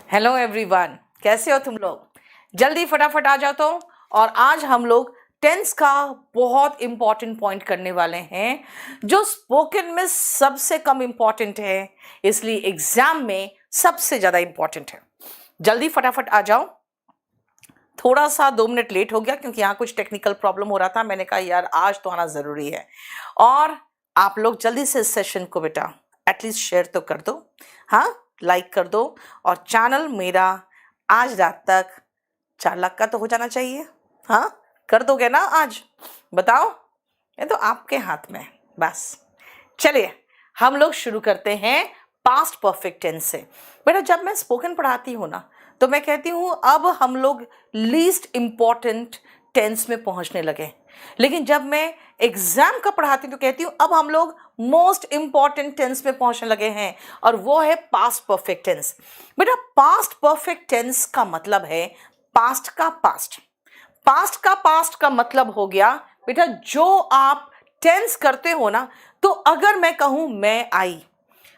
Hello everyone, कैसे हो तुम लोग? जल्दी फटाफट आ जाओ तो। और आज हम लोग टेंस का बहुत इंपॉर्टेंट पॉइंट करने वाले हैं जो स्पोकन में सबसे कम इंपॉर्टेंट है, इसलिए एग्जाम में सबसे ज्यादा इंपॉर्टेंट है। जल्दी फटाफट आ जाओ। थोड़ा सा 2 मिनट लेट हो गया क्योंकि यहाँ कुछ टेक्निकल प्रॉब्लम हो रहा था। मैंने कहा यार आज तो आना जरूरी है। और आप लोग जल्दी से इस सेशन को बेटा एटलीस्ट शेयर तो कर दो, हाँ, लाइक कर दो। और चैनल मेरा आज रात तक 4 लाख का तो हो जाना चाहिए। हाँ, कर दोगे ना आज? बताओ, ये तो आपके हाथ में है। बस चलिए हम लोग शुरू करते हैं पास्ट परफेक्ट टेंस से। बेटा जब मैं स्पोकन पढ़ाती हूँ ना तो मैं कहती हूँ अब हम लोग लीस्ट इंपॉर्टेंट टेंस में पहुंचने लगे, लेकिन जब मैं एग्जाम का पढ़ाती हूँ तो कहती हूँ अब हम लोग मोस्ट इंपॉर्टेंट टेंस में पहुंचने लगे हैं, और वो है पास्ट परफेक्ट टेंस। बेटा पास्ट परफेक्ट टेंस का मतलब है पास्ट का पास्ट। पास्ट का पास्ट का मतलब हो गया बेटा जो आप टेंस करते हो ना, तो अगर मैं कहूं मैं आई,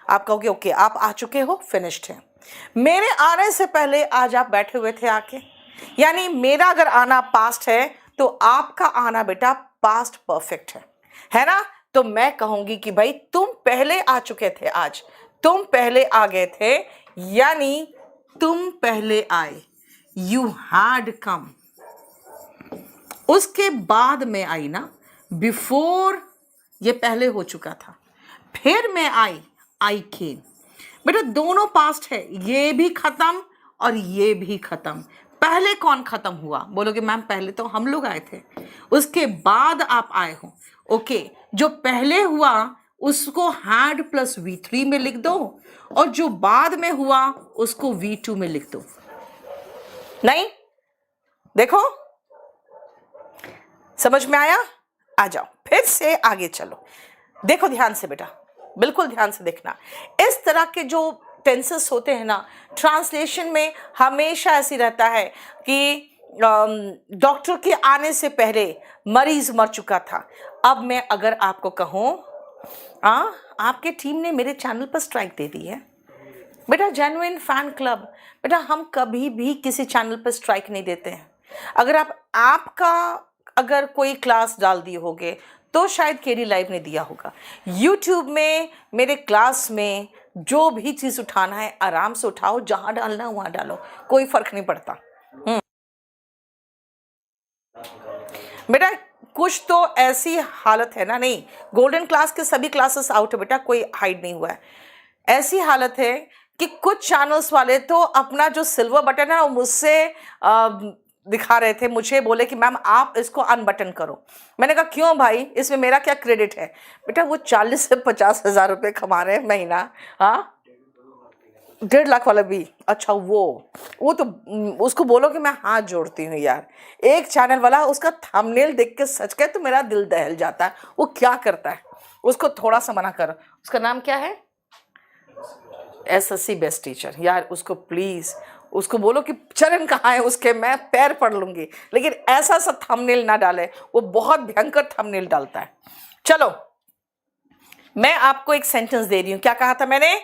आप कहोगे ओके आप आ चुके हो, फिनिश्ड है। मेरे आने से पहले आज आप बैठे हुए थे आके, यानी मेरा अगर आना पास्ट है तो आपका आना बेटा पास्ट परफेक्ट है ना? तो मैं कहूंगी कि भाई तुम पहले आ चुके थे, आज तुम पहले आ गए थे, यानी तुम पहले आए, यू हैड कम। उसके बाद मैं आई ना, बिफोर ये पहले हो चुका था, फिर मैं आई केम। बेटा दोनों पास्ट है, ये भी खत्म और ये भी खत्म। पहले कौन खत्म हुआ? बोलोगे मैम पहले तो हम लोग आए थे, उसके बाद आप आए हो। ओके, जो पहले हुआ उसको हैड प्लस V3 में लिख दो, और जो बाद में हुआ उसको V2 में लिख दो। नहीं, देखो समझ में आया? आ जाओ फिर से आगे चलो। देखो ध्यान से बेटा, बिल्कुल ध्यान से देखना। इस तरह के जो टेंसेस होते हैं ना, ट्रांसलेशन में हमेशा ऐसी रहता है कि डॉक्टर के आने से पहले मरीज मर चुका था। अब मैं अगर आपको कहूँ आपके टीम ने मेरे चैनल पर स्ट्राइक दे दी है, बेटा जेन्युइन फैन क्लब, बेटा हम कभी भी किसी चैनल पर स्ट्राइक नहीं देते हैं। अगर आपका अगर कोई क्लास डाल दिए होगे तो शायद केडी लाइव ने दिया होगा। यूट्यूब में मेरे क्लास में जो भी चीज़ उठाना है आराम से उठाओ, जहाँ डालना है वहाँ डालो, कोई फर्क नहीं पड़ता। बेटा कुछ तो ऐसी हालत है ना, नहीं गोल्डन क्लास के सभी क्लासेस आउट है बेटा, कोई हाइड नहीं हुआ है। ऐसी हालत है कि कुछ चैनल्स वाले तो अपना जो सिल्वर बटन है वो मुझसे दिखा रहे थे, मुझे बोले कि मैम आप इसको अनबटन करो। मैंने कहा क्यों भाई, इसमें मेरा क्या क्रेडिट है? बेटा वो 40 से 50 हज़ार रुपये कमा रहे हैं महीना। हाँ 1.5 लाख वाला भी, अच्छा वो तो उसको बोलो कि मैं हाथ जोड़ती हूँ यार। एक चैनल वाला उसका थंबनेल देख के सच कहे तो मेरा दिल दहल जाता है। वो क्या करता है, उसको थोड़ा सा मना करो। उसका नाम क्या है? SSC best teacher. यार उसको प्लीज उसको बोलो कि चरण कहाँ है उसके, मैं पैर पढ़ लूंगी, लेकिन ऐसा सा थंबनेल ना डाले, वो बहुत भयंकर थंबनेल डालता है। चलो मैं आपको एक सेंटेंस दे रही हूं। क्या कहा था मैंने?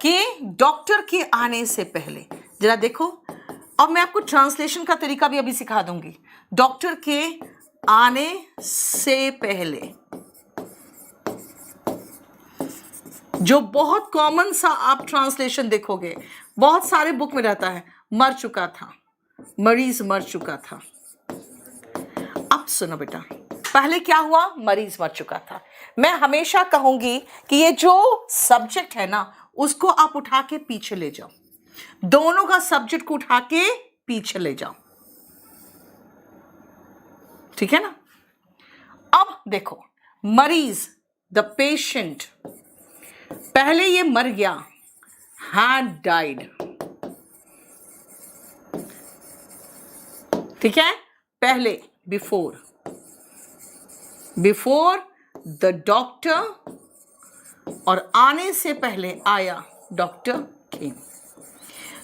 कि डॉक्टर के आने से पहले, जरा देखो, अब मैं आपको ट्रांसलेशन का तरीका भी अभी सिखा दूंगी। डॉक्टर के आने से पहले, जो बहुत कॉमन सा आप ट्रांसलेशन देखोगे, बहुत सारे बुक में रहता है, मर चुका था, मरीज मर चुका था। अब सुनो बेटा, पहले क्या हुआ? मरीज मर चुका था। मैं हमेशा कहूंगी कि ये जो सब्जेक्ट है ना उसको आप उठा के पीछे ले जाओ, दोनों का सब्जेक्ट को उठा के पीछे ले जाओ, ठीक है ना? अब देखो, मरीज द पेशेंट, पहले ये मर गया, had died, ठीक है? पहले बिफोर द डॉक्टर, और आने से पहले आया डॉक्टर केम।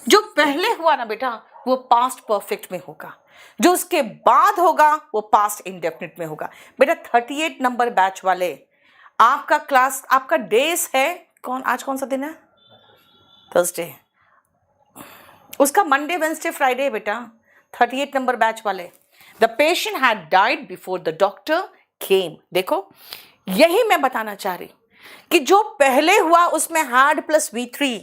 जो पहले हुआ ना बेटा वो पास्ट परफेक्ट में होगा, जो उसके बाद होगा वो पास्ट इंडेफिनिट में होगा। बेटा 38 नंबर बैच वाले, आपका क्लास, आपका डेज है आज कौन सा दिन है? थर्सडे। उसका मंडे वेंसडे फ्राइडे बेटा, 38 नंबर बैच वाले। The patient had died before the doctor केम। देखो यही मैं बताना चाह रही कि जो पहले हुआ उसमें had plus V3,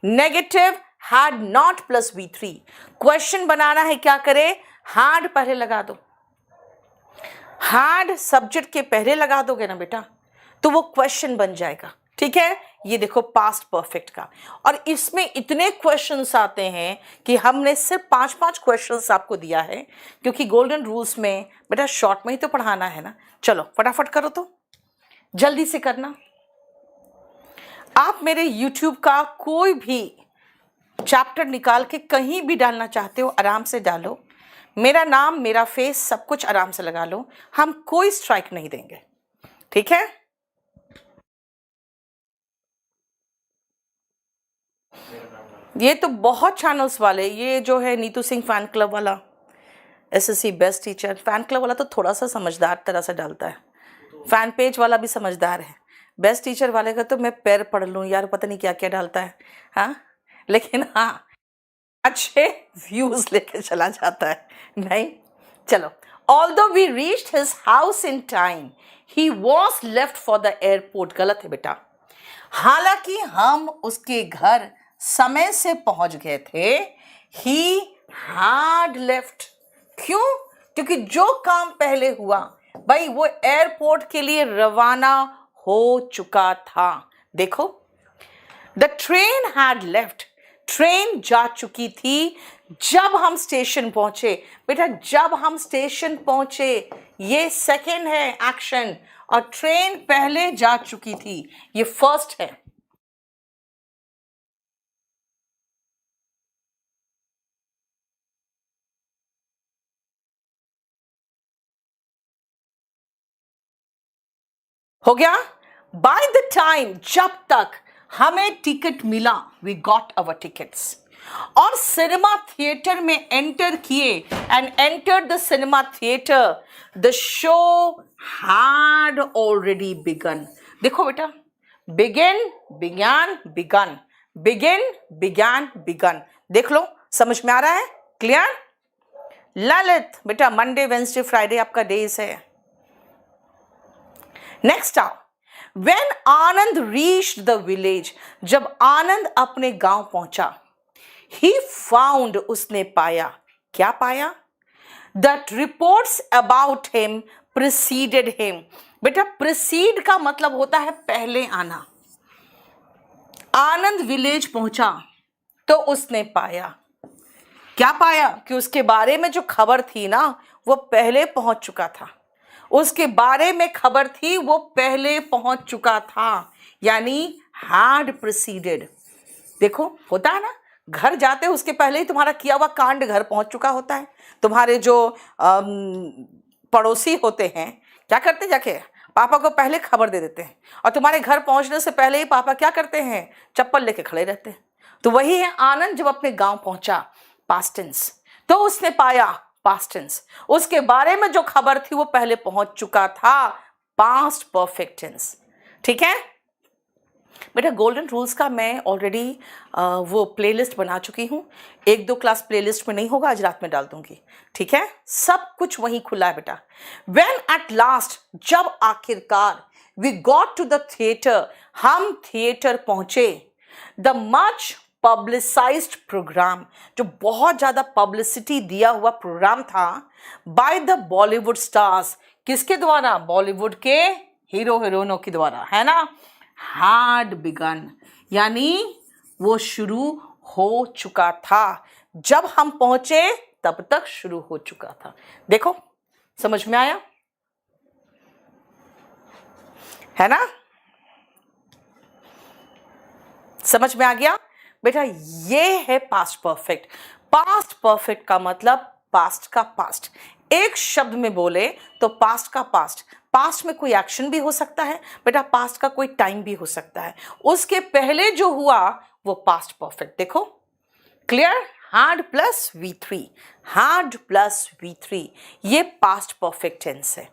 negative had not plus V3। Question बनाना है, क्या करे, हैड पहले लगा दो। हैड सब्जेक्ट के पहले लगा दोगे ना बेटा तो वो क्वेश्चन बन जाएगा। ठीक है, ये देखो पास्ट परफेक्ट का, और इसमें इतने क्वेश्चंस आते हैं कि हमने सिर्फ 5-5 क्वेश्चंस आपको दिया है, क्योंकि गोल्डन रूल्स में बेटा शॉर्ट में ही तो पढ़ाना है ना। चलो फटाफट करो, तो जल्दी से करना। आप मेरे YouTube का कोई भी चैप्टर निकाल के कहीं भी डालना चाहते हो आराम से डालो, मेरा नाम मेरा फेस सब कुछ आराम से लगा लो, हम कोई स्ट्राइक नहीं देंगे। ठीक है, ये तो बहुत चैनल्स वाले, ये जो है नीतू सिंह फैन क्लब वाला, SSC best teacher fan club वाला तो थोड़ा सा समझदार तरह से डालता है, फैन पेज वाला भी समझदार है, बेस्ट टीचर वाले का तो मैं पैर पढ़ लूँ यार, पता नहीं क्या क्या डालता है। हाँ, लेकिन हाँ अच्छे व्यूज लेके चला जाता है। नहीं, चलो। Although we reached his house in time, he was left for the airport। गलत है बेटा, हालांकि हम उसके घर समय से पहुंच गए थे, he had left। क्यों? क्योंकि जो काम पहले हुआ भाई वो एयरपोर्ट के लिए रवाना हो चुका था। देखो, the train had left, train जा चुकी थी जब हम स्टेशन पहुंचे। बेटा जब हम स्टेशन पहुंचे ये सेकंड है एक्शन, और ट्रेन पहले जा चुकी थी ये फर्स्ट है। हो गया। बाय द टाइम, जब तक हमें टिकट मिला, वी गॉट अवर टिकट्स, और सिनेमा थिएटर में एंटर किए, and enter the cinema theatre, the show had already began. देखो बेटा, begin, began, began, begin, began, began, देख लो, समझ में आ रहा है? क्लियर? ललित बेटा मंडे वेंसडे फ्राइडे आपका डेज है। नेक्स्ट आओ, when Anand reached the village, जब आनंद अपने गांव पहुंचा, ही फाउंड, उसने पाया, क्या पाया? That reports about him preceded him. बेटा प्रिसीड का मतलब होता है पहले आना। आनंद विलेज पहुंचा तो उसने पाया, क्या पाया? कि उसके बारे में जो खबर थी ना वो पहले पहुंच चुका था, उसके बारे में खबर थी वो पहले पहुंच चुका था, यानी हैड प्रिसीडेड। देखो होता है ना, घर जाते उसके पहले ही तुम्हारा किया हुआ कांड घर पहुंच चुका होता है। तुम्हारे जो पड़ोसी होते हैं क्या करते, जाके पापा को पहले खबर दे देते हैं, और तुम्हारे घर पहुंचने से पहले ही पापा क्या करते हैं, चप्पल लेके खड़े रहते हैं। तो वही है, आनंद जब अपने गांव पहुंचा, पास्ट टेंस, तो उसने पाया, पास्ट टेंस, उसके बारे में जो खबर थी वो पहले पहुंच चुका था, पास्ट परफेक्ट टेंस। ठीक है बेटा, गोल्डन रूल्स का मैं ऑलरेडी वो प्लेलिस्ट बना चुकी हूँ, 1-2 क्लास प्लेलिस्ट में नहीं होगा, आज रात में डाल दूंगी। ठीक है, सब कुछ वहीं खुला है बेटा। व्हेन एट लास्ट, जब आखिरकार, we got to the theatre, हम थिएटर पहुंचे, द मच पब्लिसाइज्ड प्रोग्राम, जो बहुत ज्यादा पब्लिसिटी दिया हुआ प्रोग्राम था, बाय द बॉलीवुड स्टार्स, किसके द्वारा? बॉलीवुड के हीरो हीरोइनों के द्वारा, है ना, had begun, यानी वो शुरू हो चुका था, जब हम पहुंचे तब तक शुरू हो चुका था। देखो समझ में आया है ना, समझ में आ गया बेटा? ये है पास्ट परफेक्ट। पास्ट परफेक्ट का मतलब पास्ट का पास्ट, एक शब्द में बोले तो पास्ट का पास्ट। पास्ट में कोई एक्शन भी हो सकता है बेटा, पास्ट का कोई टाइम भी हो सकता है, उसके पहले जो हुआ वो पास्ट परफेक्ट। देखो clear, had plus V3, had plus V3, ये पास्ट परफेक्ट टेंस है।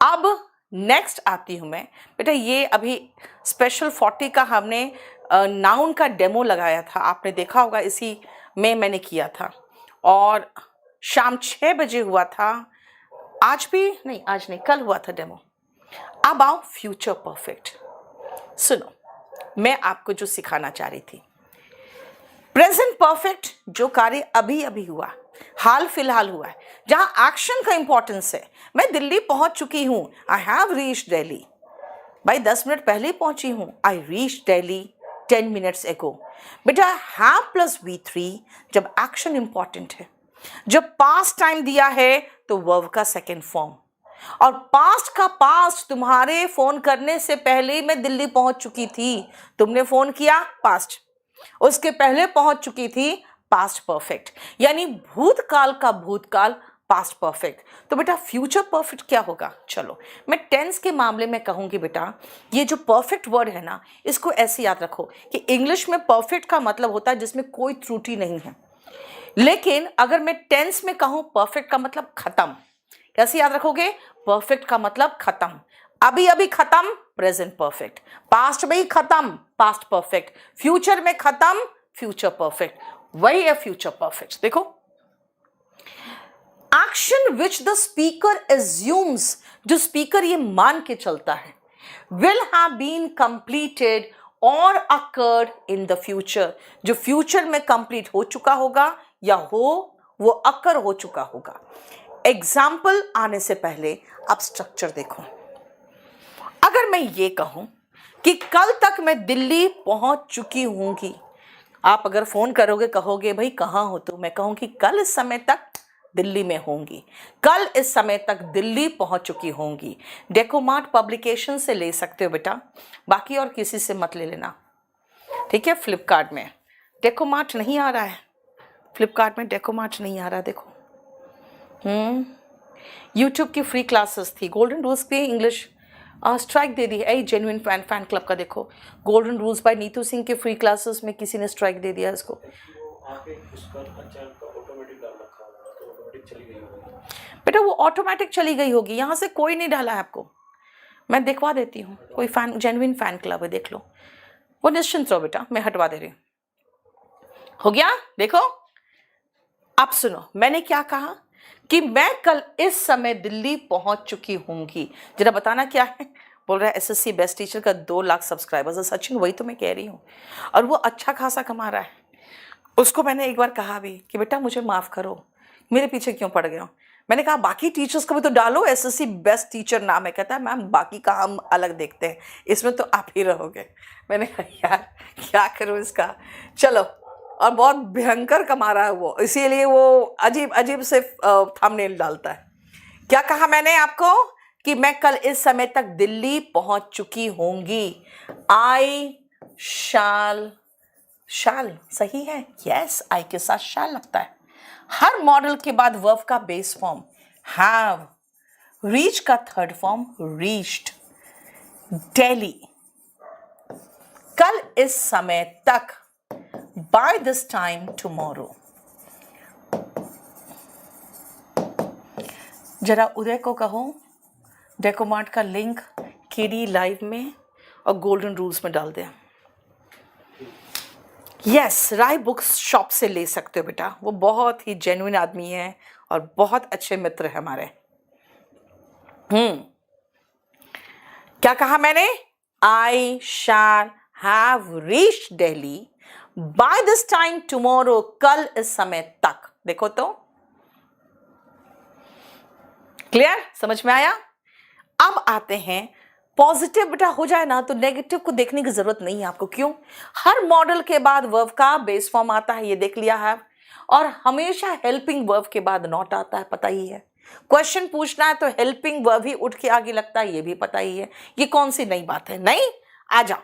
अब नेक्स्ट आती हूं मैं बेटा, ये अभी स्पेशल 40 का हमने नाउन का डेमो लगाया था, आपने देखा होगा इसी मैंने किया था और शाम 6 बजे हुआ था। आज भी नहीं, आज नहीं, कल हुआ था डेमो। अब आओ फ्यूचर परफेक्ट। सुनो, मैं आपको जो सिखाना चाह रही थी, प्रेजेंट परफेक्ट जो कार्य अभी अभी हुआ, हाल फिलहाल हुआ है, जहां एक्शन का इंपॉर्टेंस है। मैं दिल्ली पहुंच चुकी हूं, आई हैव रीच्ड दिल्ली। भाई 10 मिनट पहले पहुंची हूं, आई रीच दिल्ली 10 मिनट्स एगो। बेटा हैव प्लस V3 जब एक्शन इंपॉर्टेंट है, जब पास्ट टाइम दिया है तो वर्ब का सेकेंड फॉर्म, और पास्ट का पास्ट तुम्हारे फोन करने से पहले मैं दिल्ली पहुंच चुकी थी। तुमने फोन किया, पास्ट, उसके पहले पहुंच चुकी थी, पास्ट परफेक्ट। यानी भूतकाल का भूतकाल, पास्ट परफेक्ट। तो बेटा फ्यूचर परफेक्ट क्या होगा? चलो मैं टेंस के मामले में कहूंगी बेटा, ये जो परफेक्ट वर्ड है ना, इसको ऐसे याद रखो कि इंग्लिश में परफेक्ट का मतलब होता है जिसमें कोई त्रुटि नहीं है, लेकिन अगर मैं टेंस में कहूं परफेक्ट का मतलब खत्म। कैसे याद रखोगे? परफेक्ट का मतलब खत्म, अभी अभी खत्म, प्रेजेंट परफेक्ट, पास्ट में ही खत्म, पास्ट परफेक्ट, फ्यूचर में खत्म, फ्यूचर परफेक्ट। वही है फ्यूचर परफेक्ट। देखो, action which the speaker assumes, जो स्पीकर ये मान के चलता है, विल हैव बीन कंप्लीटेड और अकर्ड इन द फ्यूचर, जो फ्यूचर में कंप्लीट हो चुका होगा या वो अकर हो चुका होगा। एग्जाम्पल आने से पहले आप स्ट्रक्चर देखो। अगर मैं ये कहूं कि कल तक मैं दिल्ली पहुंच चुकी हूंगी, आप अगर फोन करोगे कहोगे भाई कहाँ हो, तो मैं कहूंगी कल इस समय तक दिल्ली में होंगी, कल इस समय तक दिल्ली पहुंच चुकी होंगी। डेकोमार्ट पब्लिकेशन से ले सकते हो बेटा, बाकी और किसी से मत ले लेना, ठीक है। फ्लिपकार्ट में डेकोमार्ट नहीं आ रहा है, फ्लिपकार्ट में डेकोमार्ट नहीं आ रहा। देखो, यूट्यूब की फ्री क्लासेस थी, गोल्डन रूल्स पे इंग्लिश स्ट्राइक दे दी है। जेन्युइन फैन क्लब का देखो, golden rules by Neetu Singh के फ्री क्लासेस में किसी ने स्ट्राइक दे दिया इसको। बेटा वो ऑटोमेटिक चली गई होगी, यहाँ से कोई नहीं डाला है आपको, मैं दिखवा देती हूँ। कोई फैन, जेन्युइन फैन क्लब है, देख लो। वो निश्चिंत रहो बेटा, मैं हटवा दे रही हूँ। हो गया? देखो, अब सुनो, मैंने क्या कहा कि मैं कल इस समय दिल्ली पहुंच चुकी होंगी। जरा बताना क्या है? बोल रहा है एसएससी बेस्ट टीचर का 2 लाख सब्सक्राइबर्स है। सचिन, वही तो मैं कह रही हूँ, और वो अच्छा खासा कमा रहा है। उसको मैंने एक बार कहा भी कि बेटा मुझे माफ करो, मेरे पीछे क्यों पड़ गए हो। मैंने कहा बाकी टीचर्स को भी तो डालो, एसएससी बेस्ट टीचर नाम है। कहता है मैम बाकी का हम अलग देखते हैं, इसमें तो आप ही रहोगे। मैंने कहा यार क्या करूँ इसका, चलो। और बहुत भयंकर कमा रहा है वो, इसीलिए वो अजीब अजीब से थंबनेल डालता है। क्या कहा मैंने आपको कि मैं कल इस समय तक दिल्ली पहुंच चुकी होंगी। आई शाल, शाल सही है, यस, आई के साथ शाल लगता है। हर मॉडल के बाद वर्ब का बेस फॉर्म हैव, रीच का थर्ड फॉर्म रीच्ड, दिल्ली, कल इस समय तक, by this time tomorrow। जरा उदय को कहो डेकोमार्ट का लिंक केडी लाइव में और गोल्डन रूल्स में डाल दे। यस, राय बुक्स शॉप से ले सकते हो बेटा, वो बहुत ही जेन्युइन आदमी है और बहुत अच्छे मित्र है हमारे। क्या कहा मैंने? I shall have reached Delhi by this time tomorrow, कल इस समय तक। देखो तो क्लियर, समझ में आया? अब आते हैं पॉजिटिव। बेटा हो जाए ना तो नेगेटिव को देखने की जरूरत नहीं है आपको। क्यों? हर मॉडल के बाद वर्ब का बेस फॉर्म आता है, ये देख लिया है, और हमेशा हेल्पिंग वर्ब के बाद नॉट आता है, पता ही है। क्वेश्चन पूछना है तो हेल्पिंग वर्ब ही उठ के आगे लगता है, ये भी पता ही है। ये कौन सी नई बात है? नहीं, आ जाओ।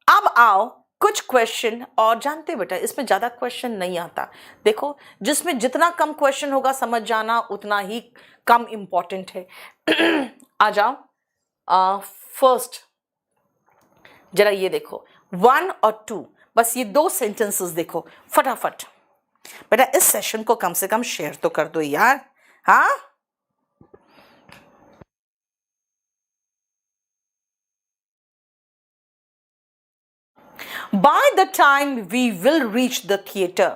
अब आओ कुछ क्वेश्चन, और जानते बेटा इसमें ज्यादा क्वेश्चन नहीं आता। देखो, जिसमें जितना कम क्वेश्चन होगा समझ जाना उतना ही कम इंपॉर्टेंट है। आ जाओ। फर्स्ट जरा ये देखो, 1 और 2, बस ये 2 सेंटेंसेस देखो फटाफट। बेटा इस सेशन को कम से कम शेयर तो कर दो यार। हाँ, by the time we will reach the theater,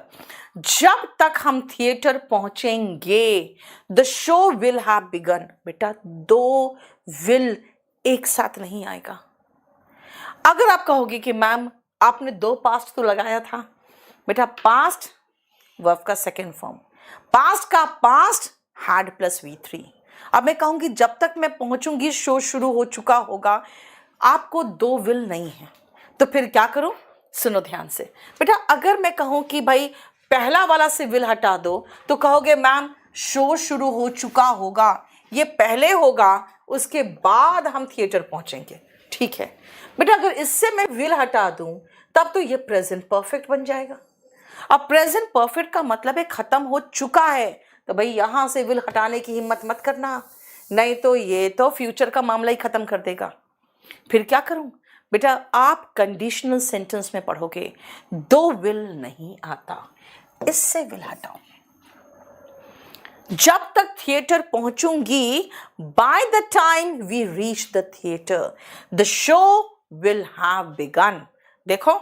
जब तक हम थिएटर पहुंचेंगे the show will have begin. बेटा दो विल एक साथ नहीं आएगा। अगर आप कहोगे कि मैम आपने दो पास्ट तो लगाया था, बेटा पास्ट वर्ब का सेकेंड फॉर्म, पास्ट का पास्ट हैड प्लस V3। अब मैं कहूंगी जब तक मैं पहुंचूंगी शो शुरू हो चुका होगा, आपको दो विल नहीं है, तो फिर क्या करूं? सुनो ध्यान से बेटा, अगर मैं कहूं कि भाई पहला वाला से विल हटा दो तो कहोगे मैम शो शुरू हो चुका होगा, ये पहले होगा उसके बाद हम थिएटर पहुंचेंगे। ठीक है बेटा, अगर इससे मैं विल हटा दूं तब तो ये प्रेजेंट परफेक्ट बन जाएगा। अब प्रेजेंट परफेक्ट का मतलब है खत्म हो चुका है, तो भाई यहां से विल हटाने की हिम्मत मत करना, नहीं तो ये तो फ्यूचर का मामला ही खत्म कर देगा। फिर क्या करूं? बेटा आप कंडीशनल सेंटेंस में पढ़ोगे दो विल नहीं आता, इससे विल हटाओ। जब तक थिएटर पहुंचूंगी, by the time we reach the theatre the show will have begun. देखो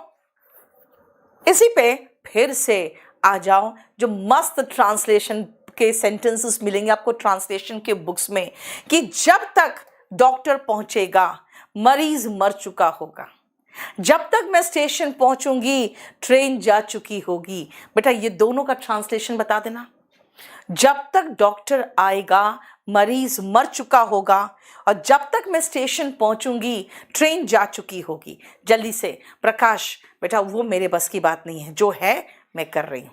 इसी पे फिर से आ जाओ, जो मस्त ट्रांसलेशन के सेंटेंसेस मिलेंगे आपको ट्रांसलेशन के बुक्स में, कि जब तक डॉक्टर पहुंचेगा मरीज मर चुका होगा, जब तक मैं स्टेशन पहुंचूंगी ट्रेन जा चुकी होगी। बेटा ये दोनों का ट्रांसलेशन बता देना। जब तक डॉक्टर आएगा मरीज मर चुका होगा, और जब तक मैं स्टेशन पहुंचूंगी ट्रेन जा चुकी होगी। जल्दी से प्रकाश, बेटा वो मेरे बस की बात नहीं है, जो है मैं कर रही हूं।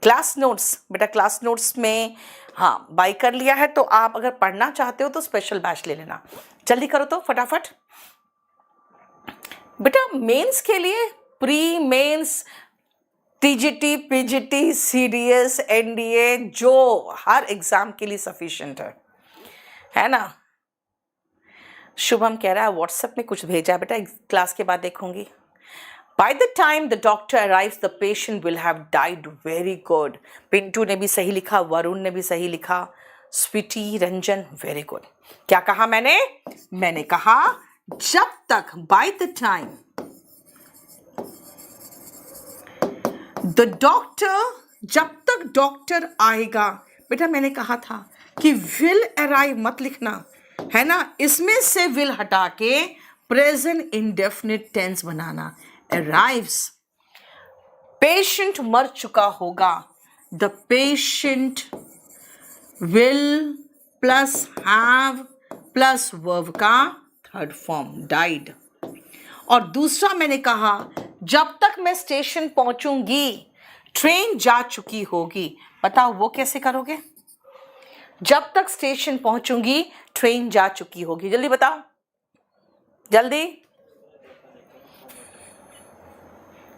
क्लास नोट्स, बेटा क्लास नोट्स में हाँ बाय कर लिया है, तो आप अगर पढ़ना चाहते हो तो स्पेशल बैच ले लेना। जल्दी करो तो फटाफट। बेटा मेंस के लिए pre mains TGT PGT CDS NDA जो हर एग्जाम के लिए सफिशिएंट है ना। शुभम कह रहा है व्हाट्सएप में कुछ भेजा, बेटा क्लास के बाद देखूंगी। By the time the doctor arrives, the patient will have died. Very good. Pintu ने भी सही लिखा, वरुण ने भी सही लिखा, स्वीटी, रंजन, वेरी गुड। क्या कहा मैंने? मैंने कहा जब तक, by the time the doctor, जब तक डॉक्टर आएगा। बेटा मैंने कहा था कि will arrive मत लिखना, है ना, इसमें से will हटा के प्रेजेंट इंडेफिनिट टेंस बनाना। arrives, पेशेंट मर चुका होगा, the patient will plus have plus verb का थर्ड फॉर्म died। और दूसरा मैंने कहा जब तक मैं स्टेशन पहुंचूंगी ट्रेन जा चुकी होगी। बताओ वो कैसे करोगे? जब तक स्टेशन पहुंचूंगी ट्रेन जा चुकी होगी, जल्दी बताओ, जल्दी।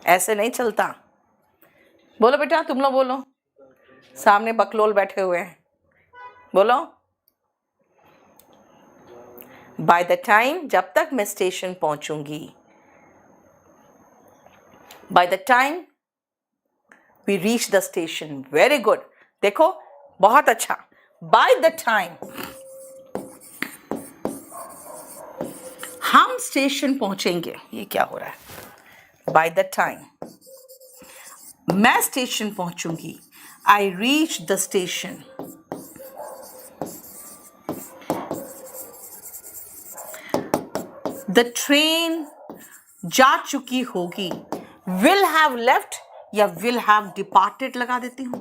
ऐसे नहीं चलता, बोलो बेटा, तुम लोग बोलो, सामने बकलोल बैठे हुए हैं, बोलो। बाय द टाइम, जब तक मैं स्टेशन पहुंचूंगी, by the time we reach the station. Very good, देखो बहुत अच्छा। बाय द टाइम हम स्टेशन पहुंचेंगे, ये क्या हो रहा है? बाय द टाइम मैं स्टेशन पहुंचूंगी, I reach the station, the train जा चुकी होगी। विल हैव लेफ्ट या विल हैव डिपार्टेड लगा देती हूं।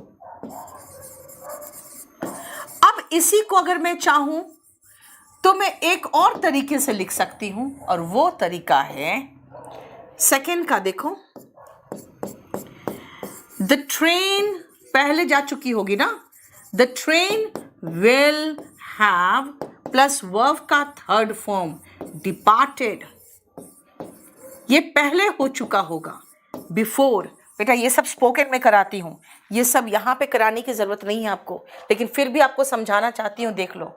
अब इसी को अगर मैं चाहूं तो मैं एक और तरीके से लिख सकती हूं, और वो तरीका है सेकेंड का। देखो द ट्रेन पहले जा चुकी होगी ना, the train will have plus verb का थर्ड फॉर्म डिपार्टेड, ये पहले हो चुका होगा। बिफोर, बेटा ये सब स्पोकन में कराती हूं, ये सब यहां पे कराने की जरूरत नहीं है आपको, लेकिन फिर भी आपको समझाना चाहती हूं, देख लो।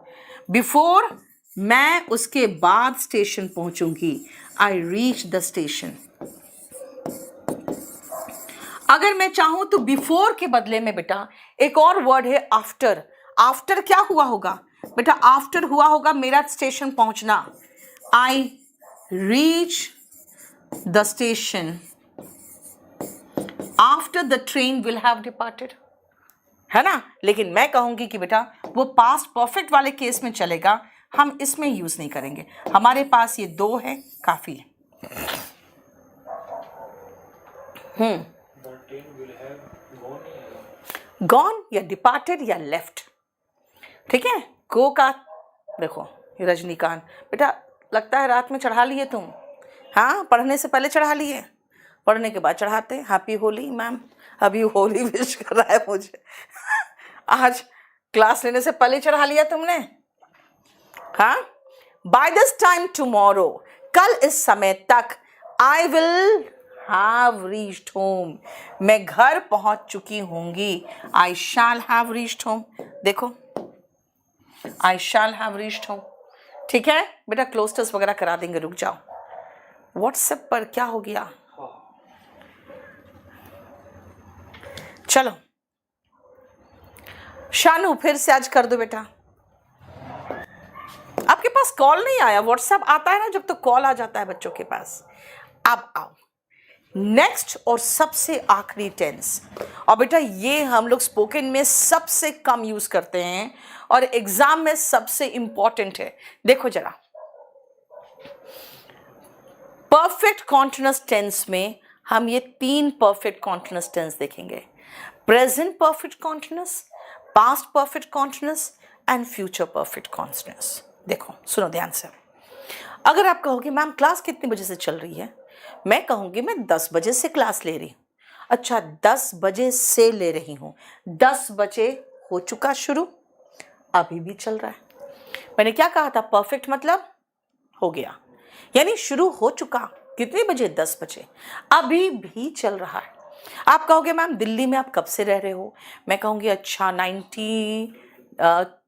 बिफोर मैं उसके बाद स्टेशन पहुंचूंगी, आई रीच द स्टेशन। अगर मैं चाहूं तो बिफोर के बदले में बेटा एक और वर्ड है आफ्टर। आफ्टर क्या हुआ होगा बेटा? आफ्टर हुआ होगा मेरा स्टेशन पहुंचना, आई reach the station after the train will have departed, है ना। लेकिन मैं कहूंगी कि बेटा वो पास्ट परफेक्ट वाले केस में चलेगा, हम इसमें यूज नहीं करेंगे। हमारे पास ये दो है, काफी है। गॉन या डिपार्टेड या लेफ्ट, ठीक है। गो का देखो रजनीकांत, बेटा लगता है रात में चढ़ा लिए तुम, हाँ पढ़ने से पहले चढ़ा लिए, पढ़ने के बाद चढ़ाते। हैप्पी होली मैम, अभी होली विश कर रहा है मुझे आज क्लास लेने से पहले चढ़ा लिया तुमने, हाँ। बाय दिस टाइम टुमारो, कल इस समय तक, I will have reached home, मैं घर पहुंच चुकी होंगी। आई शैल हैव रीच्ड होम, देखो आई शैल हैव रीच्ड होम, ठीक है। बेटा क्लोस्टर्स वगैरह करा देंगे, रुक जाओ। व्हाट्सएप पर क्या हो गया, चलो शानू फिर से आज कर दो बेटा। आपके पास कॉल नहीं आया, व्हाट्सएप आता है ना जब तो कॉल आ जाता है बच्चों के पास। अब आओ नेक्स्ट और सबसे आखिरी टेंस, और बेटा ये हम लोग स्पोकन में सबसे कम यूज करते हैं और एग्जाम में सबसे इंपॉर्टेंट है। देखो जरा, परफेक्ट कॉन्टिन्यूअस टेंस में हम ये 3 परफेक्ट कॉन्टिन्यूअस टेंस देखेंगे, present perfect continuous, past perfect continuous and future perfect continuous. देखो सुनो ध्यान से, अगर आप कहोगे मैम क्लास कितने बजे से चल रही है, मैं कहूंगी मैं 10 बजे से क्लास ले रही हूँ। अच्छा 10 बजे से ले रही हूँ, 10 बजे हो चुका शुरू, अभी भी चल रहा है। मैंने क्या कहा था, परफेक्ट मतलब हो गया, यानी शुरू हो चुका, कितने बजे, 10 बजे, अभी भी चल रहा है। आप कहोगे मैम दिल्ली में आप कब से रह रहे हो, मैं कहूँगी अच्छा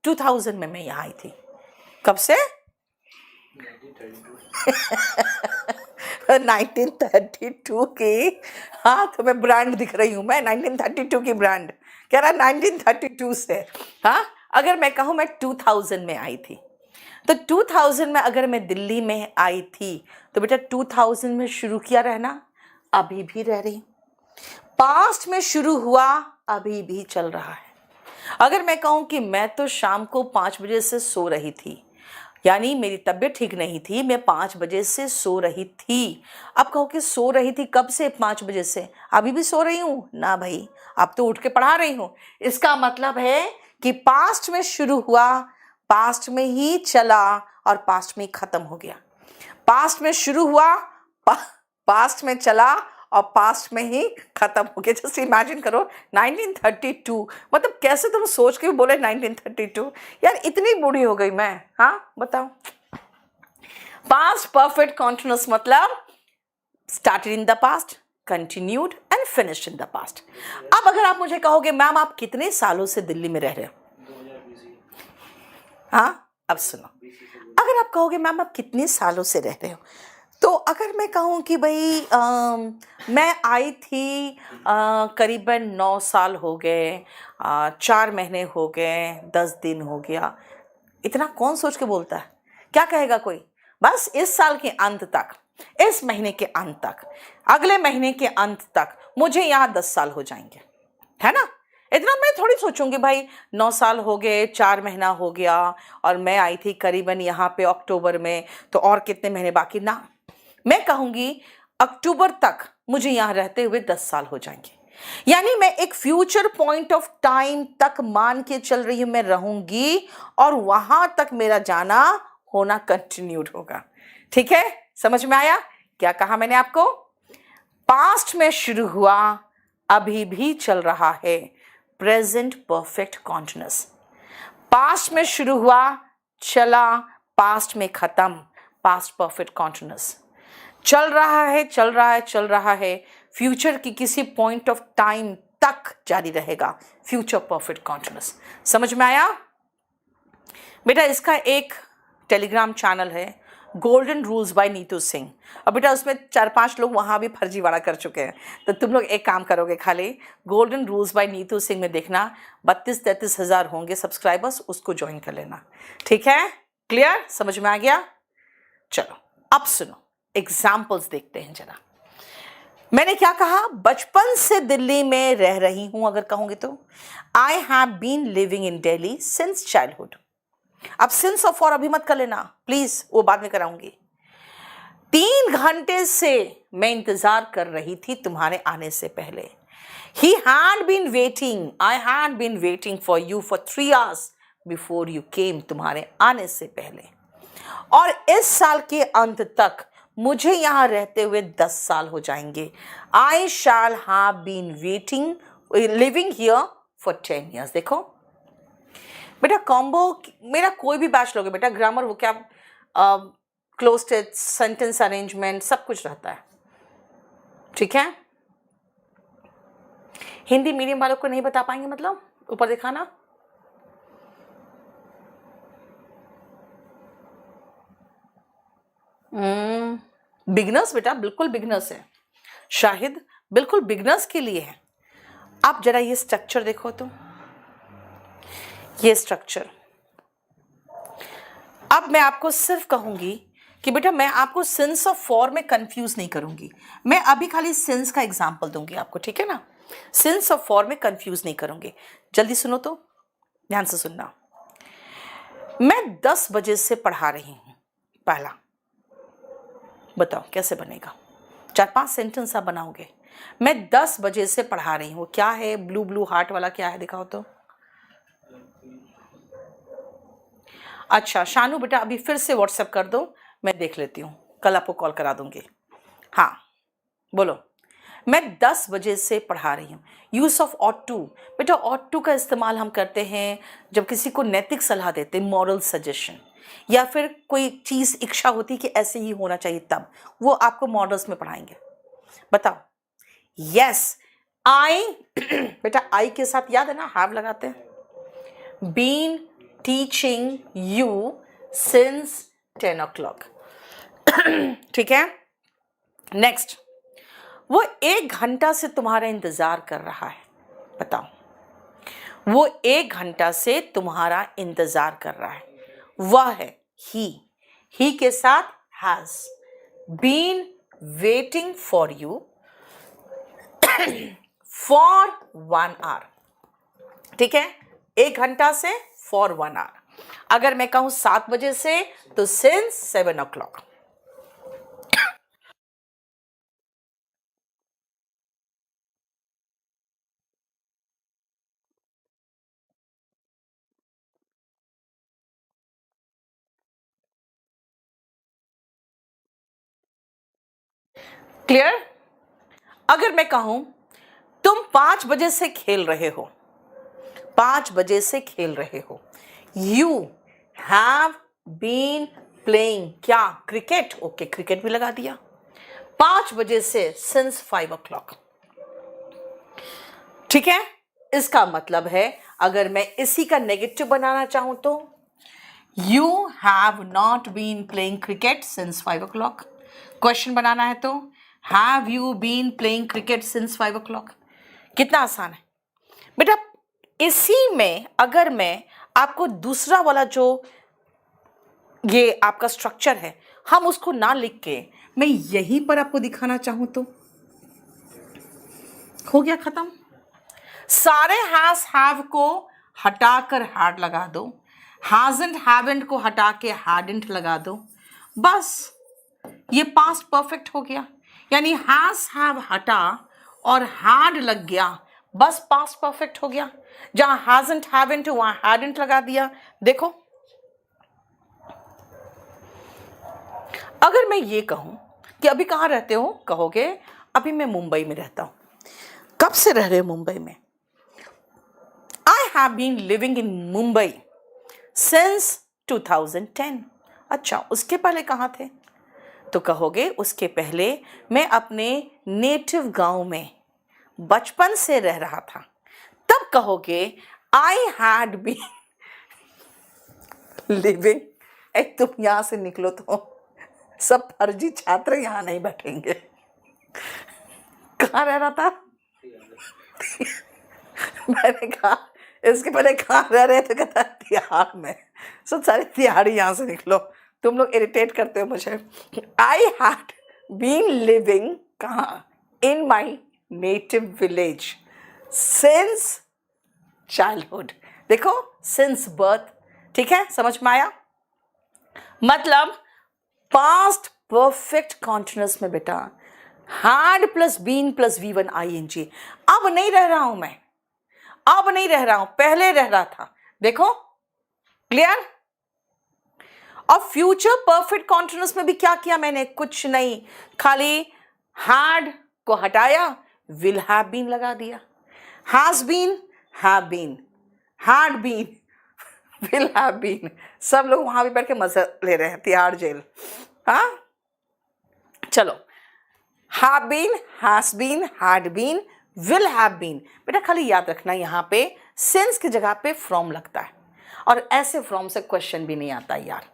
2000 में मैं यहाँ आई थी। कब से 1932 की, हाँ तो मैं ब्रांड दिख रही हूँ, मैं 1932 की ब्रांड कह रहा 1932 से, हाँ। अगर मैं कहूँ मैं 2000 में आई थी, तो 2000 में अगर मैं दिल्ली में आई थी तो बेटा 2000 में शुरू किया रहना, अभी भी रह रही। पास्ट में शुरू हुआ, अभी भी चल रहा है। अगर मैं कहूँ कि मैं तो शाम को 5 बजे से सो रही थी, यानी मेरी तबीयत ठीक नहीं थी, मैं 5 बजे से सो रही थी। अब कहो कि सो रही थी कब से, 5 बजे से, अभी भी सो रही हूँ ना भाई, अब तो उठ के पढ़ा रही हूँ। इसका मतलब है कि पास्ट में शुरू हुआ, पास्ट में ही चला और पास्ट में ही खत्म हो गया। पास्ट में शुरू हुआ, पास्ट में चला और पास्ट में ही खत्म हो गया। जस्ट इमेजिन करो 1932, मतलब कैसे तुम सोच के बोले 1932, यार इतनी बूढ़ी हो गई मैं, हाँ बताओ। पास्ट परफेक्ट कॉन्टिन्यूअस मतलब started in the past, continued and finished in the past. अब अगर आप मुझे कहोगे मैम आप कितने सालों से दिल्ली में रह रहे हो, हाँ अब सुनो, अगर आप कहोगे मैम आप कितने सालों से रह रहे हो, तो अगर मैं कहूँ कि भाई मैं आई थी करीबन 9 साल हो गए, 4 महीने हो गए, 10 दिन हो गया, इतना कौन सोच के बोलता है, क्या कहेगा कोई, बस इस साल के अंत तक, इस महीने के अंत तक, अगले महीने के अंत तक मुझे यहाँ 10 साल हो जाएंगे, है ना। इतना मैं थोड़ी सोचूंगी भाई 9 साल हो गए, 4 महीना हो गया और मैं आई थी करीबन यहाँ पे अक्टूबर में, तो और कितने महीने बाकी ना। मैं कहूँगी अक्टूबर तक मुझे यहाँ रहते हुए 10 साल हो जाएंगे, यानी मैं एक फ्यूचर पॉइंट ऑफ टाइम तक मान के चल रही हूँ, मैं रहूंगी और वहां तक मेरा जाना होना कंटिन्यूड होगा। ठीक है, समझ में आया क्या कहा मैंने आपको। पास्ट में शुरू हुआ, अभी भी चल रहा है, प्रेजेंट परफेक्ट कॉन्टिन्यूअस। पास्ट में शुरू हुआ, चला, पास्ट में खत्म, पास्ट परफेक्ट कॉन्टिन्यूअस। चल रहा है, चल रहा है, चल रहा है, फ्यूचर की किसी पॉइंट ऑफ टाइम तक जारी रहेगा, फ्यूचर परफेक्ट कॉन्टिन्यूअस। समझ में आया बेटा। इसका एक टेलीग्राम चैनल है golden rules by Neetu Singh, और बेटा उसमें 4-5 लोग वहाँ भी फर्जीवाड़ा कर चुके हैं, तो तुम लोग एक काम करोगे, खाली golden rules by Neetu Singh में देखना, 32-33 हज़ार होंगे सब्सक्राइबर्स, उसको ज्वाइन कर लेना। ठीक है, क्लियर, समझ में आ गया। चलो अब सुनो, एग्जाम्पल्स देखते हैं जरा। मैंने क्या कहा, बचपन से दिल्ली में रह रही हूं अगर कहूंगी तो, I have been living in Delhi since childhood. अब सिंस और फॉर अभी मत कर लेना प्लीज, वो बाद में कराऊंगी। 3 घंटे से मैं इंतजार कर रही थी तुम्हारे आने से पहले। He had been waiting, I had been waiting for you for 3 hours before you came, तुम्हारे आने से पहले। और इस साल के अंत तक मुझे यहां रहते हुए 10 साल हो जाएंगे। I shall have been waiting, living here for 10 years। देखो बेटा, कॉम्बो मेरा कोई भी बैच लोगे बेटा, ग्रामर, वो क्या, क्लोज टेंस, सेंटेंस अरेंजमेंट, सब कुछ रहता है, ठीक है। हिंदी मीडियम वालों को नहीं बता पाएंगे, मतलब ऊपर दिखाना। बिगनर्स बेटा, बिल्कुल बिगनर्स है, शाहिद बिल्कुल बिगनर्स के लिए है। आप जरा ये स्ट्रक्चर देखो तो, ये स्ट्रक्चर। अब मैं आपको सिर्फ कहूंगी कि बेटा मैं आपको सिंस और फॉर में कंफ्यूज नहीं करूंगी, मैं अभी खाली सिंस का एग्जांपल दूंगी आपको, ठीक है ना। सिंस और फॉर में कंफ्यूज नहीं करूंगी। जल्दी सुनो तो, ध्यान से सुनना। मैं 10 बजे से पढ़ा रही हूं, पहला बताओ कैसे बनेगा, 4-5 सेंटेंस आप बनाओगे। मैं 10 बजे से पढ़ा रही हूं, क्या है ब्लू ब्लू हार्ट वाला, क्या है दिखाओ तो। अच्छा शानू बेटा अभी फिर से व्हाट्सएप कर दो, मैं देख लेती हूँ, कल आपको कॉल करा दूंगी। हाँ बोलो। मैं 10 बजे से पढ़ा रही हूँ। यूज ऑफ ऑट टू, बेटा ऑट टू का इस्तेमाल हम करते हैं जब किसी को नैतिक सलाह देते हैं, मॉरल सजेशन, या फिर कोई चीज़ इच्छा होती कि ऐसे ही होना चाहिए, तब वो आपको मॉडल्स में पढ़ाएंगे। बताओ। यस आई बेटा, आई के साथ याद है ना हैव लगाते हैं। Been teaching you since 10 o'clock। ठीक है। नेक्स्ट, वो 1 घंटा से तुम्हारा इंतजार कर रहा है। बताओ, वो 1 घंटा से तुम्हारा इंतजार कर रहा है, वह है ही के साथ has been waiting for you for 1 hour। ठीक है, 1 घंटा से फॉर 1 hour। अगर मैं कहूं 7 बजे से तो सिंस 7 o'clock। क्लियर। अगर मैं कहूं तुम 5 बजे से खेल रहे हो, 5 बजे से खेल रहे हो, यू हैव बीन प्लेइंग क्या, क्रिकेट। ओके, क्रिकेट भी लगा दिया। 5 बजे से सिंस 5 o'clock। ठीक है, इसका मतलब है अगर मैं इसी का नेगेटिव बनाना चाहूं तो you have not been playing cricket since 5 o'clock। Question बनाना है तो have you been playing cricket since 5 o'clock। कितना आसान है बेटा। इसी में अगर मैं आपको दूसरा वाला जो ये आपका स्ट्रक्चर है, हम उसको ना लिख के मैं यहीं पर आपको दिखाना चाहूं तो हो गया खत्म। सारे हैज हैव को हटाकर हैड लगा दो, हैजंट हैवंट को हटा के हैडंट लगा दो, बस ये पास्ट परफेक्ट हो गया। यानी हैज हैव हटा और हैड लग गया, बस पास्ट परफेक्ट हो गया। जहां हैजंट हैवंट वहां हैडंट लगा दिया। देखो, अगर मैं ये कहूं कि अभी कहां रहते हो, कहोगे अभी मैं मुंबई में रहता हूं। कब से रह रहे हो मुंबई में? I have been living in Mumbai since 2010। अच्छा, उसके पहले कहां थे? तो कहोगे उसके पहले मैं अपने नेटिव गांव में बचपन से रह रहा था। तब कहोगे आई हैड बीन लिविंग। तुम यहां से निकलो तो सब फर्जी छात्र यहां नहीं बैठेंगे। कहां रह रहा था? मैंने कहा इसके पहले कहां रह रहे थे, कहता तिहाड़ में। सब सारे तिहाड़ी यहां से निकलो, तुम लोग इरिटेट करते हो मुझे। आई हैड बीन लिविंग कहाँ? in my native village since childhood. देखो since birth, ठीक है, समझ में आया? मतलब पास्ट परफेक्ट कॉन्टिन्यूअस में बेटा had plus been plus V1 ing. अब नहीं रह रहा हूं मैं, अब नहीं रह रहा हूं, पहले रह रहा था. देखो क्लियर? और फ्यूचर परफेक्ट कॉन्टिन्यूअस में भी क्या किया मैंने? कुछ नहीं, खाली had को हटाया, will have been लगा दिया. has been, have been, had been, will have been. सब लोग वहां भी बैठ के मजा ले रहे हैं, तिहाड़ जेल. हाँ चलो, have been, has been, had been, will have been. बेटा खाली याद रखना यहाँ पे since की जगह पे from लगता है. और ऐसे from से क्वेश्चन भी नहीं आता यार,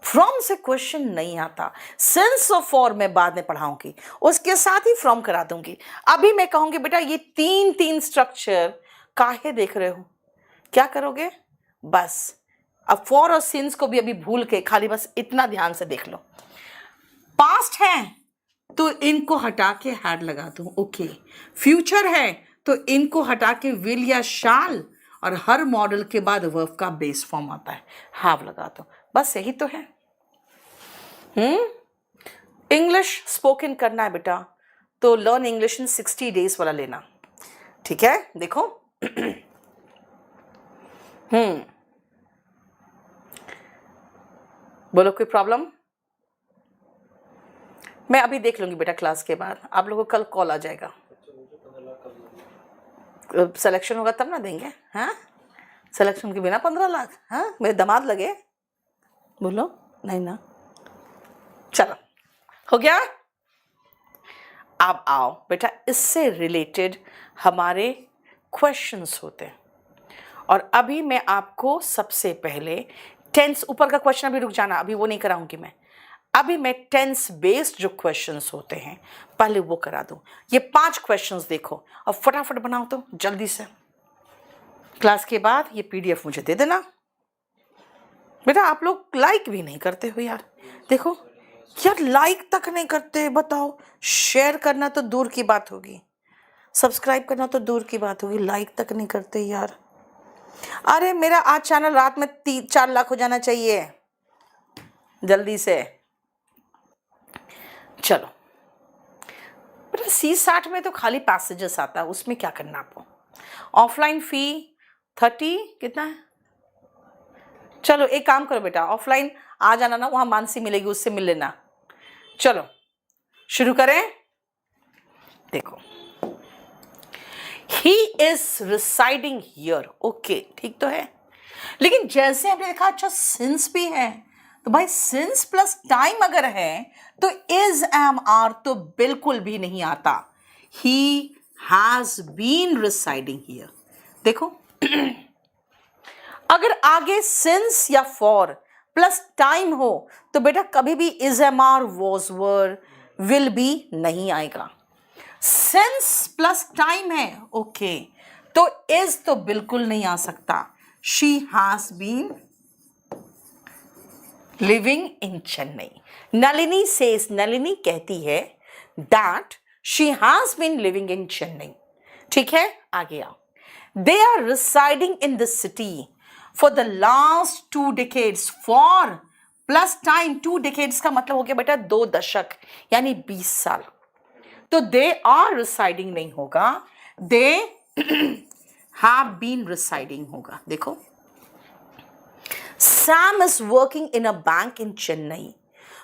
फ्रॉम से क्वेश्चन नहीं आता. सिंस और फॉर मैं बाद में पढ़ाऊंगी, उसके साथ ही फ्रॉम करा दूंगी. अभी मैं कहूंगी बेटा ये तीन स्ट्रक्चर काहे देख रहे हो, क्या करोगे? बस अब फॉर और सिंस को भी अभी भूल के खाली बस इतना ध्यान से देख लो. पास्ट है तो इनको हटा के हैड लगा दूं, ओके. फ्यूचर है तो इनको हटा के विल या शाल, और हर मॉडल के बाद वर्ब का बेस फॉर्म आता है, हैव लगा दो. बस यही तो है. इंग्लिश स्पोकन करना है बेटा तो लर्न इंग्लिश इन 60 डेज वाला लेना, ठीक है? देखो बोलो कोई प्रॉब्लम? मैं अभी देख लूंगी बेटा क्लास के बाद. आप लोगों को कल कॉल आ जाएगा, सिलेक्शन होगा तब ना देंगे. हाँ सिलेक्शन के बिना 15 लाख? हाँ मेरे दामाद लगे. बोलो नहीं ना. चलो हो गया. अब आओ बेटा, इससे रिलेटेड हमारे क्वेश्चंस होते हैं. और अभी मैं आपको सबसे पहले टेंस, ऊपर का क्वेश्चन अभी रुक जाना, अभी वो नहीं कराऊंगी मैं. अभी मैं टेंस बेस्ड जो क्वेश्चंस होते हैं पहले वो करा दूं. ये 5 क्वेश्चंस देखो और फटाफट बनाओ तो जल्दी से. क्लास के बाद ये PDF मुझे दे देना. बेटा आप लोग लाइक भी नहीं करते हो यार. देखो यार लाइक तक नहीं करते, बताओ. शेयर करना तो दूर की बात होगी, सब्सक्राइब करना तो दूर की बात होगी, लाइक तक नहीं करते यार. अरे मेरा आज चैनल रात में 3-4 लाख हो जाना चाहिए जल्दी से. चलो बेटा C60 में तो खाली पैसेजेस आता है, उसमें क्या करना आपको? ऑफलाइन फी 30 कितना है? चलो एक काम करो बेटा, ऑफलाइन आ जाना ना, वहां मानसी मिलेगी, उससे मिल लेना. चलो शुरू करें. देखो he is residing here, okay ठीक तो है. लेकिन जैसे हमने देखा अच्छा सिंस भी है, तो भाई सिंस प्लस टाइम अगर है तो इज एम आर तो बिल्कुल भी नहीं आता. He has been residing here. देखो अगर आगे सिंस या फॉर प्लस टाइम हो तो बेटा कभी भी is am are was were will be नहीं आएगा. सिंस प्लस टाइम है, ओके, तो इज तो बिल्कुल नहीं आ सकता. She has been living in Chennai. Nalini says, Nalini कहती है that she has been living in Chennai. ठीक है आगे आओ. They are residing in the city for the last 2 decades. For plus time 2 decades का मतलब हो गया बेटा 2 दशक यानी 20 साल. तो दे आर रिसाइडिंग नहीं होगा, दे हैव बीन रिसाइडिंग होगा. देखो Sam is working in a bank in Chennai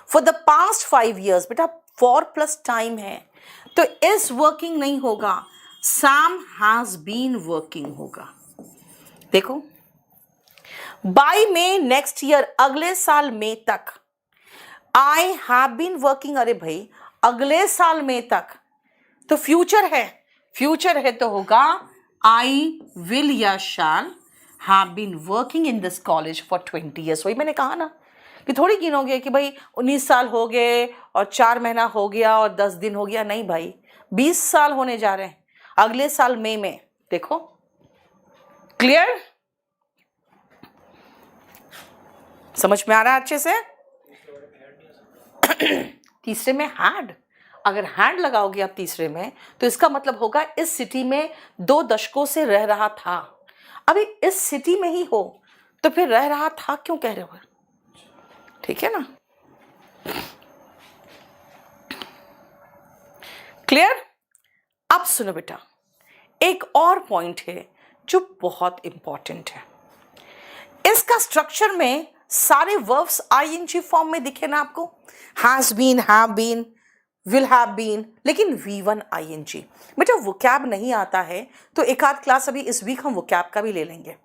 for the past 5 years. बेटा for plus time है तो is working नहीं होगा, Sam has been working होगा. देखो by May next year, अगले साल मई तक. I have been working, अरे भाई अगले साल मई तक तो फ्यूचर है, फ्यूचर है तो होगा I will या shall have been working in this college for 20 years. वही मैंने कहा ना कि थोड़ी गिनोगे कि भाई 19 साल हो गए और 4 महीना हो गया और 10 दिन हो गया. नहीं भाई 20 साल होने जा रहे हैं अगले साल मई में. देखो क्लियर, समझ में आ रहा है अच्छे से. तीसरे में हैड, अगर हैंड लगाओगे आप तीसरे में तो इसका मतलब होगा इस सिटी में 2 दशकों से रह रहा था। अभी इस सिटी में ही हो तो फिर रह रहा था क्यों कह रहे हो? ठीक है ना? क्लियर? अब सुनो बेटा, एक और पॉइंट है जो बहुत इंपॉर्टेंट है। इसका स्ट्रक्चर में सारे वर्ब्स आईएनजी फॉर्म में दिखे ना आपको, has been, have been, will have been, लेकिन V1 आईएनजी। बेटा वोकैब नहीं आता है तो एक आध क्लास अभी इस वीक हम वोकैब का भी ले लेंगे,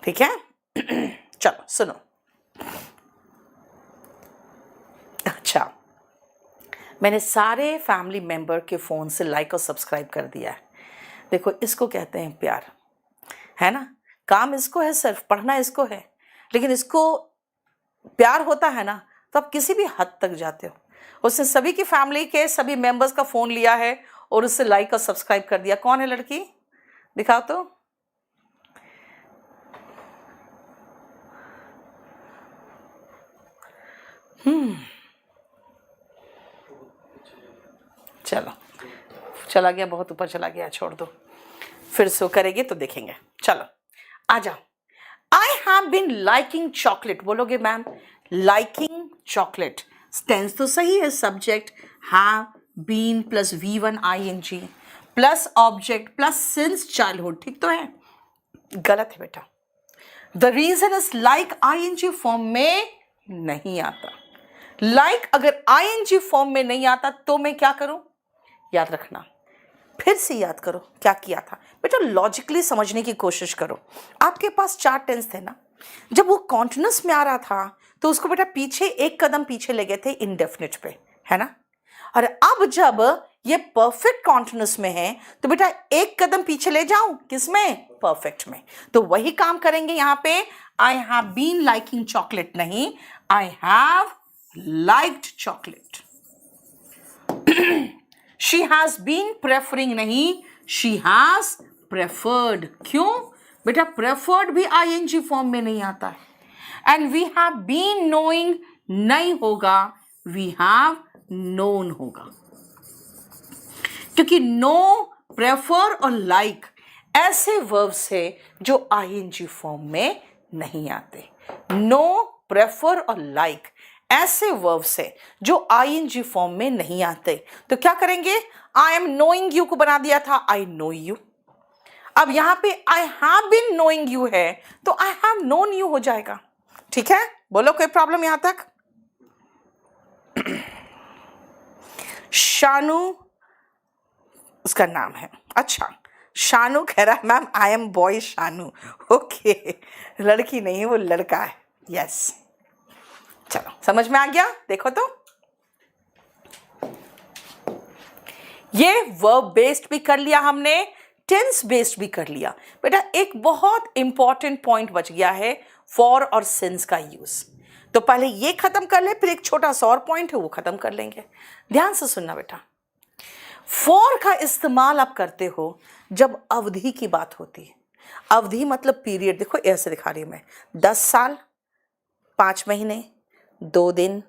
ठीक है? चलो सुनो। अच्छा, मैंने सारे फैमिली मेंबर के फ़ोन से लाइक और सब्सक्राइब कर दिया है। देखो इसको कहते हैं प्यार, है ना? काम इसको है, सिर्फ पढ़ना इसको है, लेकिन इसको प्यार होता है ना तो आप किसी भी हद तक जाते हो। उसने सभी की फैमिली के सभी मेंबर्स का फ़ोन लिया है और उससे लाइक और सब्सक्राइब कर दिया। कौन है लड़की? दिखाओ तो। चलो, चला गया, बहुत ऊपर चला गया, छोड़ दो, फिर सो करेगी तो देखेंगे। चलो आ जाओ। I have been liking chocolate, बोलोगे मैम लाइकिंग चॉकलेट, टेंस तो सही है, subject have been plus V1 ING plus object plus since childhood, ठीक तो है? गलत है बेटा। The reason is like ING form में नहीं आता। लाइक अगर ING फॉर्म में नहीं आता तो मैं क्या करूं? याद रखना, फिर से याद करो क्या किया था बेटा, लॉजिकली समझने की कोशिश करो। आपके पास 4 टेंस थे ना, जब वो कॉन्टिन्यूस में आ रहा था तो उसको बेटा पीछे एक कदम पीछे ले गए थे इंडेफिनिट पे, है ना? और अब जब ये परफेक्ट कॉन्टिन्यूस में है तो बेटा एक कदम पीछे ले जाऊं, किसमें? परफेक्ट में। तो वही काम करेंगे यहाँ पे। I have been liking chocolate नहीं, I have liked chocolate. She has been preferring नहीं, शी हैज प्रेफर्ड। क्यों बेटा? प्रेफर्ड भी ING फॉर्म में नहीं आता है। And we have been knowing नहीं होगा, वी हैव नोन होगा, क्योंकि नो, प्रेफर और लाइक ऐसे वर्ब्स है जो ING फॉर्म में नहीं आते। नो, प्रेफर और लाइक ऐसे वर्ब्स है जो ING फॉर्म में नहीं आते। तो क्या करेंगे? आई एम नोइंग यू को बना दिया था आई नो यू। अब यहां पे I have been knowing you है तो आई हैव नोन यू हो जाएगा, ठीक है? बोलो कोई प्रॉब्लम यहां तक? शानू उसका नाम है। अच्छा, शानू कह रहा है ma'am I am boy Shanu. Okay, लड़की नहीं है वो लड़का है। यस, चलो समझ में आ गया। देखो तो ये वर्ब बेस्ड भी कर लिया हमने, टेंस बेस्ड भी कर लिया। बेटा एक बहुत इंपॉर्टेंट पॉइंट बच गया है, फॉर और सिंस का यूज। तो पहले ये खत्म कर ले, फिर एक छोटा सा और पॉइंट है वो खत्म कर लेंगे। ध्यान से सुनना बेटा, फॉर का इस्तेमाल आप करते हो जब अवधि की बात होती है। अवधि मतलब पीरियड। देखो ऐसे दिखा रही हूं मैं, 10 साल, 5 महीने, 2 दिन,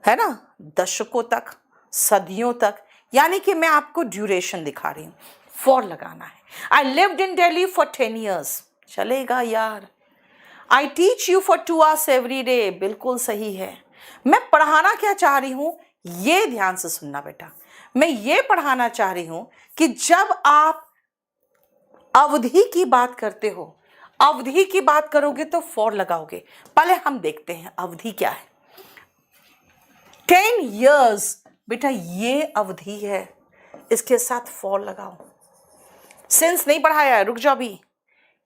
है ना, दशकों तक, सदियों तक, यानी कि मैं आपको ड्यूरेशन दिखा रही हूं। फॉर लगाना है। I lived in Delhi for 10 years, चलेगा यार। I teach you for 2 hours every day, बिल्कुल सही है। मैं पढ़ाना क्या चाह रही हूं, ये ध्यान से सुनना बेटा। मैं ये पढ़ाना चाह रही हूं कि जब आप अवधि की बात करते हो, अवधि की बात करोगे तो फॉर लगाओगे। पहले हम देखते हैं अवधि क्या है। 10 years बेटा ये अवधि है, इसके साथ फॉर लगाओ। सिंस नहीं पढ़ाया है, रुक जाओ भी।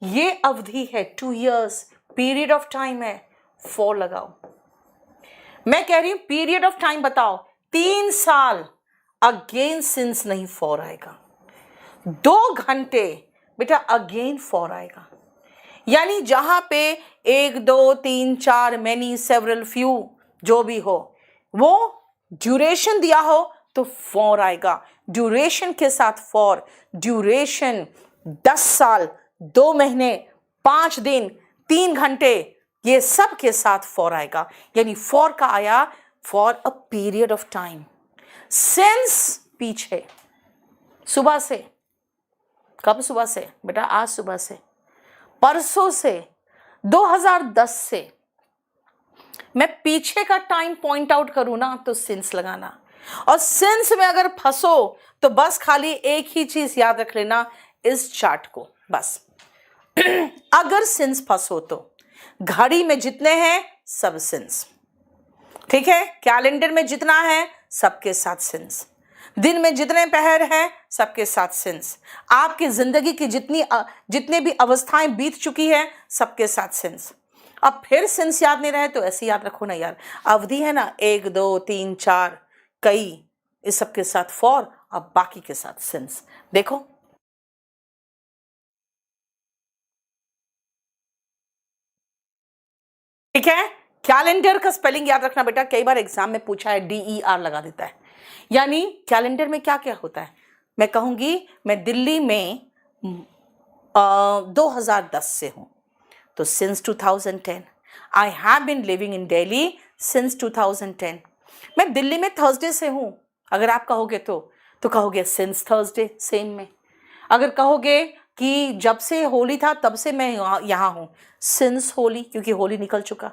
ये अवधि है, 2 years पीरियड ऑफ टाइम है, फॉर लगाओ। मैं कह रही हूं पीरियड ऑफ टाइम बताओ, 3 साल, अगेन सिंस नहीं फॉर आएगा। 2 घंटे बेटा अगेन फॉर आएगा। यानी जहां पे 1, 2, 3, 4, मैनी, सेवरल, फ्यू जो भी हो, वो ड्यूरेशन दिया हो तो फॉर आएगा। ड्यूरेशन के साथ फॉर, ड्यूरेशन 10 साल, 2 महीने, 5 दिन, 3 घंटे, ये सब के साथ फॉर आएगा। यानी फॉर का आया for a period of time. Since पीछे, सुबह से, कब सुबह से बेटा? आज सुबह से, परसों से, 2010 से। मैं पीछे का टाइम पॉइंट आउट करूं ना तो सिंस लगाना, और सिंस में अगर फंसो तो बस खाली एक ही चीज याद रख लेना, इस चार्ट को बस। अगर सिंस फंसो तो घड़ी में जितने हैं सब सिंस, ठीक है? कैलेंडर में जितना है सबके साथ सिंस, दिन में जितने पहर हैं सबके साथ सिंस, आपकी जिंदगी की जितने भी अवस्थाएं बीत चुकी है सबके साथ सिंस। अब फिर सिंस याद नहीं रहे तो ऐसे याद रखो ना यार, अवधि है ना, 1 2 3 4 कई, इस सबके साथ फॉर, अब बाकी के साथ सिंस। देखो ठीक है? कैलेंडर का स्पेलिंग याद रखना बेटा, कई बार एग्जाम में पूछा है, DER लगा देता है। यानी कैलेंडर में क्या क्या होता है, मैं कहूंगी मैं दिल्ली में 2010 से हूं, तो since 2010। I have been living in Delhi since 2010। मैं दिल्ली में थर्सडे से हूं, अगर आप कहोगे तो कहोगे सिंस थर्सडे, सेम में। अगर कहोगे कि जब से होली था तब से मैं यहाँ हूं, सिंस होली, क्योंकि होली निकल चुका।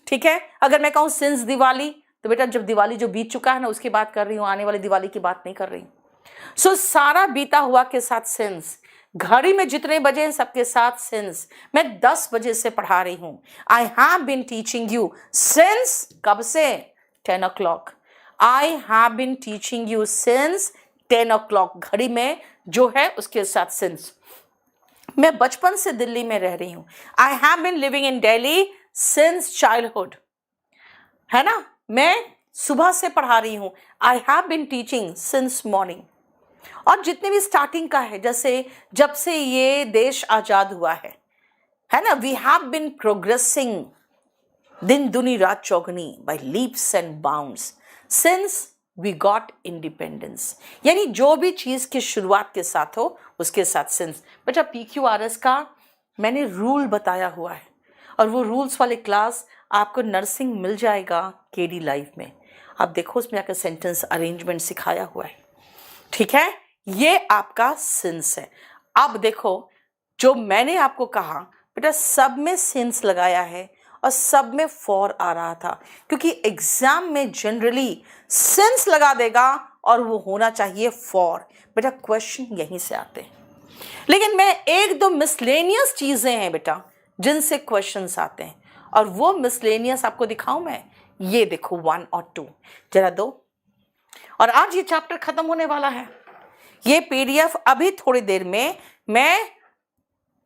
ठीक है? अगर मैं कहूँ सिंस दिवाली, तो बेटा जब दिवाली जो बीत चुका है ना उसकी बात कर रही हूँ, आने वाली दिवाली की बात नहीं कर रही हूँ। सो सारा बीता हुआ के साथ सिंस, घड़ी में जितने बजे हैं सबके साथ सिंस। मैं 10 बजे से पढ़ा रही हूँ। I have been teaching you since, कब से? 10 o'clock। I have been teaching you since 10 o'clock, घड़ी में जो है उसके साथ सिंस। मैं बचपन से दिल्ली में रह रही हूं। I have been living in Delhi since childhood, है ना? मैं सुबह से पढ़ा रही हूं। I have been teaching since morning. और जितने भी स्टार्टिंग का है, जैसे जब से ये देश आजाद हुआ है ना, वी हैव बीन प्रोग्रेसिंग दिन दुनी रात चौगनी by leaps and bounds since we got independence. यानी जो भी चीज की शुरुआत के साथ हो उसके साथ सिंस। बेटा PQRS का मैंने रूल बताया हुआ है, और वो रूल्स वाले क्लास आपको नर्सिंग मिल जाएगा KD लाइफ में। आप देखो उसमें आकर सेंटेंस अरेंजमेंट सिखाया हुआ है, ठीक है? ये आपका सिंस है। अब देखो जो मैंने आपको कहा बेटा, सब में सिंस लगाया है और सब में फॉर आ रहा था, क्योंकि एग्जाम में जनरली सिंस लगा देगा और वो होना चाहिए फॉर। बेटा क्वेश्चन यहीं से आते हैं, लेकिन मैं एक दो मिसलेनियस चीजें हैं बेटा जिनसे क्वेश्चंस आते हैं, और वो मिसलेनियस आपको दिखाऊं मैं। ये देखो 1 और 2 जरा दो, और आज ये चैप्टर खत्म होने वाला है। ये PDF अभी थोड़ी देर में मैं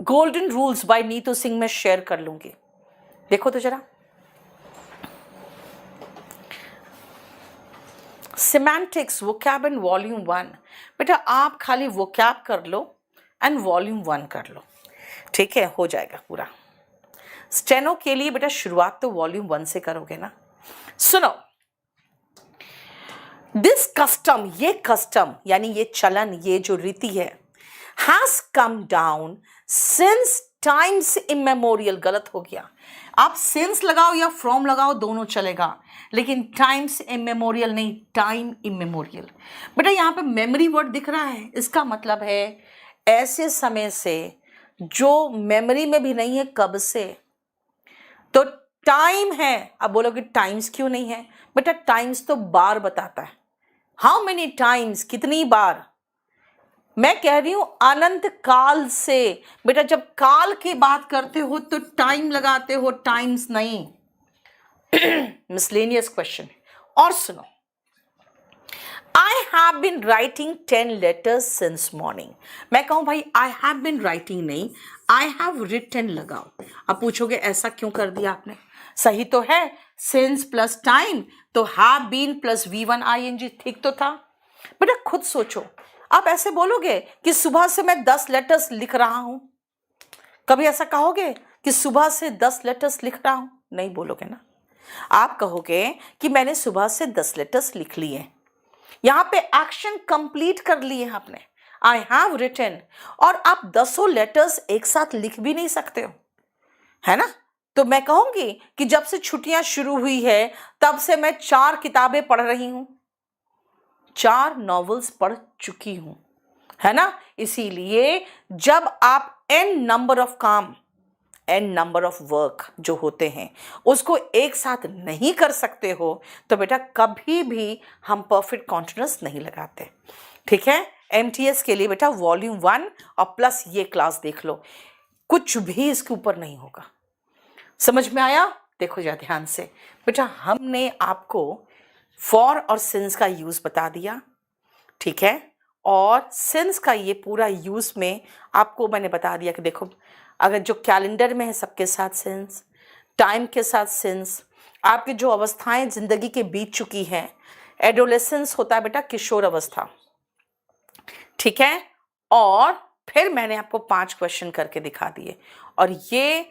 golden rules by Neetu Singh में शेयर कर लूंगी। देखो तो जरा, सिमेंटिक्स वोकैब इन वॉल्यूम 1। बेटा आप खाली वोकैब कर लो एंड वॉल्यूम 1 कर लो, ठीक है? हो जाएगा पूरा। स्टेनो के लिए बेटा शुरुआत तो वॉल्यूम 1 से करोगे ना। सुनो, दिस कस्टम, ये कस्टम यानी ये चलन, ये जो रीति है, has come down since times immemorial. गलत हो गया, आप सिंस लगाओ या फ्रॉम लगाओ दोनों चलेगा, लेकिन टाइम्स इमेमोरियल नहीं, टाइम इमेमोरियल। बेटा यहाँ पे मेमोरी वर्ड दिख रहा है, इसका मतलब है ऐसे समय से जो मेमोरी में भी नहीं है, कब से। तो टाइम है। अब बोलोगे टाइम्स क्यों नहीं है? बेटा टाइम्स तो बार बताता है, हाउ मेनी टाइम्स, कितनी बार। मैं कह रही हूं अनंत काल से। बेटा जब काल की बात करते हो तो टाइम लगाते हो, टाइम्स नहीं। Miscellaneous question. और सुनो, I have been writing 10 letters since morning. मैं कहूं भाई आई हैव बीन राइटिंग नहीं, आई हैव रिटन लगाओ। अब पूछोगे ऐसा क्यों कर दिया आपने? सही तो है, सिंस प्लस टाइम तो have been plus V1 ING, ठीक तो था। बेटा खुद सोचो, आप ऐसे बोलोगे कि सुबह से मैं 10 letters लिख रहा हूं? कभी ऐसा कहोगे कि सुबह से 10 letters लिख रहा हूं? नहीं बोलोगे ना। आप कहोगे कि मैंने सुबह से 10 letters लिख लिए, यहां पे एक्शन कंप्लीट कर लिए आपने, आई हैव रिटन। और आप 10 letters एक साथ लिख भी नहीं सकते हो, है ना? तो मैं कहूंगी कि जब से छुट्टियां शुरू हुई है तब से मैं 4 किताबें पढ़ रही हूं। 4 नॉवेल्स पढ़ चुकी हूं, है ना। इसीलिए जब आप n नंबर ऑफ काम, n नंबर ऑफ वर्क जो होते हैं उसको एक साथ नहीं कर सकते हो तो बेटा कभी भी हम परफेक्ट कॉन्टिन्यूअस नहीं लगाते। ठीक है, MTS के लिए बेटा वॉल्यूम 1 और प्लस ये क्लास देख लो, कुछ भी इसके ऊपर नहीं होगा। समझ में आया? देखो जरा ध्यान से बेटा, हमने आपको फॉर और सिंस का यूज बता दिया, ठीक है, और सिंस का ये पूरा यूज में आपको मैंने बता दिया कि देखो अगर जो कैलेंडर में है सबके साथ सिंस, टाइम के साथ सिंस, आपकी जो अवस्थाएं जिंदगी के बीत चुकी हैं, एडोलेसेंस होता है बेटा किशोर अवस्था, ठीक है, और फिर मैंने आपको 5 क्वेश्चन करके दिखा दिए। और ये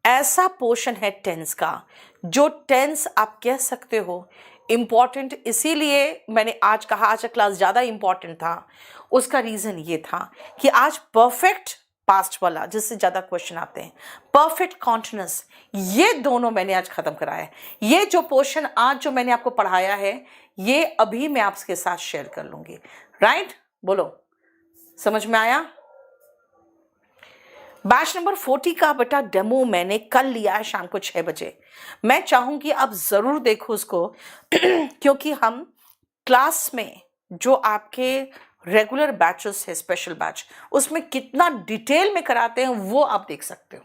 ऐसा पोर्शन है टेंस का जो टेंस आप कह सकते हो इम्पॉर्टेंट, इसीलिए मैंने आज कहा आज का क्लास ज़्यादा इम्पॉर्टेंट था। उसका रीज़न ये था कि आज परफेक्ट पास्ट वाला जिससे ज़्यादा क्वेश्चन आते हैं, परफेक्ट कॉन्टिन्यूअस, ये दोनों मैंने आज ख़त्म कराया है। ये जो पोर्शन आज जो मैंने आपको पढ़ाया है ये अभी मैं आपके साथ शेयर कर लूँगी। राइट, बोलो समझ में आया? बैच नंबर 40 का बेटा डेमो मैंने कल लिया है शाम को 6 बजे। मैं चाहूंगी आप जरूर देखो उसको क्योंकि हम क्लास में जो आपके रेगुलर बैचेस है, स्पेशल बैच, उसमें कितना डिटेल में कराते हैं वो आप देख सकते हो।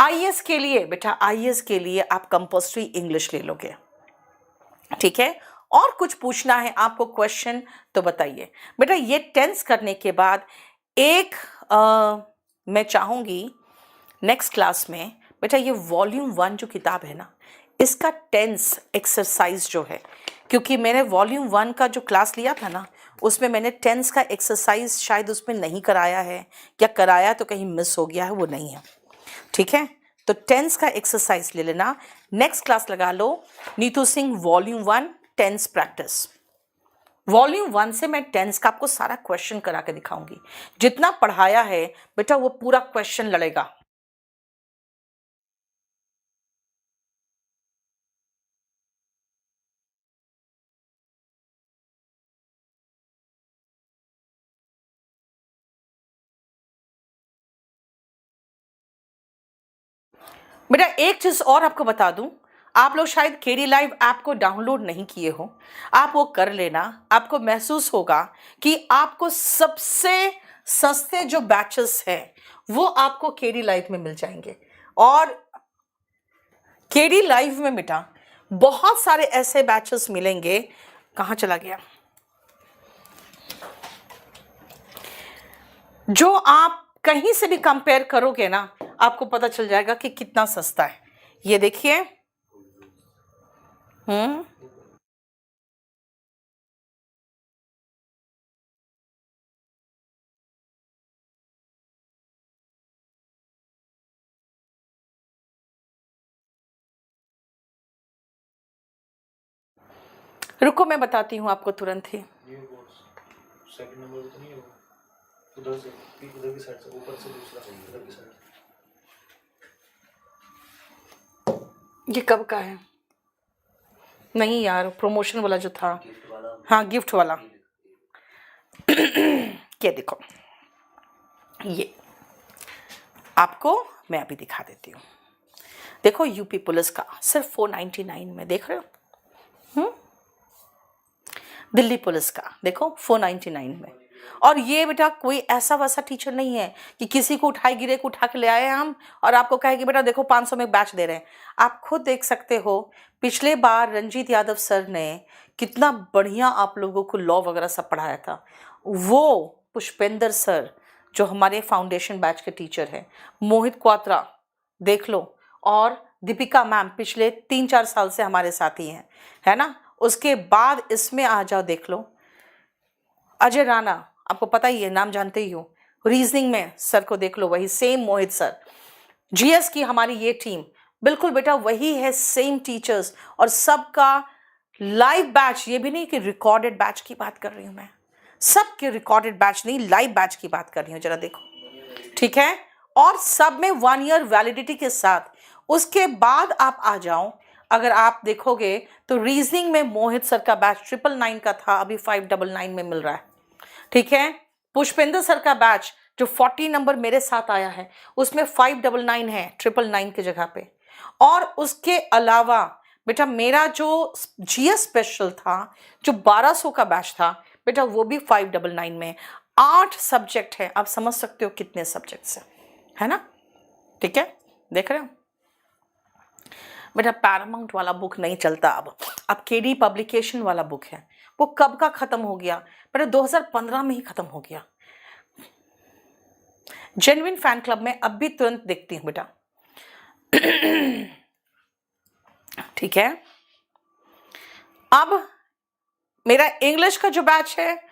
IAS के लिए बेटा, IAS के लिए आप कंपल्सरी इंग्लिश ले लोगे, ठीक है। और कुछ पूछना है आपको क्वेश्चन तो बताइए बेटा। ये टेंस करने के बाद एक मैं चाहूंगी नेक्स्ट क्लास में बेटा ये वॉल्यूम 1 जो किताब है ना, इसका टेंस एक्सरसाइज जो है, क्योंकि मैंने वॉल्यूम 1 का जो क्लास लिया था ना उसमें मैंने टेंस का एक्सरसाइज शायद उसमें नहीं कराया है, क्या कराया तो कहीं मिस हो गया है, वो नहीं है, ठीक है। तो टेंस का एक्सरसाइज ले लेना, नेक्स्ट क्लास लगा लो Neetu Singh volume 1 tense practice. Volume 1 से मैं टेंस का आपको सारा क्वेश्चन करा के दिखाऊंगी। जितना पढ़ाया है बेटा वो पूरा क्वेश्चन लड़ेगा। बेटा एक चीज और आपको बता दूं, आप लोग शायद केडी लाइव ऐप को डाउनलोड नहीं किए हो, आप वो कर लेना। आपको महसूस होगा कि आपको सबसे सस्ते जो बैचेस हैं वो आपको केडी लाइव में मिल जाएंगे। और केडी लाइव में बेटा बहुत सारे ऐसे बैचेस मिलेंगे, कहां चला गया, जो आप कहीं से भी कंपेयर करोगे ना आपको पता चल जाएगा कि कितना सस्ता है। ये देखिए, रुको मैं बताती हूं आपको तुरंत ही। सेकंड नंबर तो नहीं है, उधर से उधर की साइड से ऊपर से दूसरा उधर की साइड। ये कब का है? नहीं यार, प्रमोशन वाला जो था, हाँ गिफ्ट वाला। ये देखो, ये आपको मैं अभी दिखा देती हूँ। देखो यूपी पुलिस का सिर्फ 499 में, देख रहे हो। दिल्ली पुलिस का देखो 499 में। और ये बेटा कोई ऐसा वैसा टीचर नहीं है कि किसी को उठाए गिरे को उठा के ले आए हम और आपको कहे कि बेटा देखो 500 में बैच दे रहे हैं। आप खुद देख सकते हो पिछले बार रंजीत यादव सर ने कितना बढ़िया आप लोगों को लॉ वगैरह सब पढ़ाया था। वो पुष्पेंद्र सर जो हमारे फाउंडेशन बैच के टीचर हैं, मोहित क्वात्रा देख लो, और दीपिका मैम पिछले 3-4 साल से हमारे साथ ही हैं, है ना। उसके बाद इसमें आ जाओ, देख लो अजय राणा, आपको पता ही है, नाम जानते ही हो। रीजनिंग में सर को देख लो, वही सेम मोहित सर। जीएस की हमारी ये टीम बिल्कुल बेटा वही है, सेम टीचर्स, और सबका लाइव बैच। ये भी नहीं कि रिकॉर्डेड बैच की बात कर रही हूं मैं, सबके रिकॉर्डेड बैच नहीं, लाइव बैच की बात कर रही हूं, जरा देखो, ठीक है। और सब में 1 ईयर वैलिडिटी के साथ। उसके बाद आप आ जाओ अगर आप देखोगे तो रीजनिंग में मोहित सर का बैच 999 का था, अभी 599 में मिल रहा है। ठीक है, पुष्पेंद्र सर का बैच जो 40 नंबर मेरे साथ आया है उसमें 599 है 999 की जगह पे। और उसके अलावा बेटा मेरा जो जीएस स्पेशल था जो 1200 का बैच था बेटा वो भी 599 में। 8 सब्जेक्ट है, आप समझ सकते हो कितने सब्जेक्ट्स है ना। ठीक है, देख रहे हो बेटा पैरामाउंट वाला बुक नहीं चलता अब केडी पब्लिकेशन वाला बुक है, वो कब का खत्म हो गया बेटा, 2015 में ही खत्म हो गया। जेन्युइन फैन क्लब में अब भी तुरंत देखती हूं बेटा। ठीक है, अब मेरा इंग्लिश का जो बैच है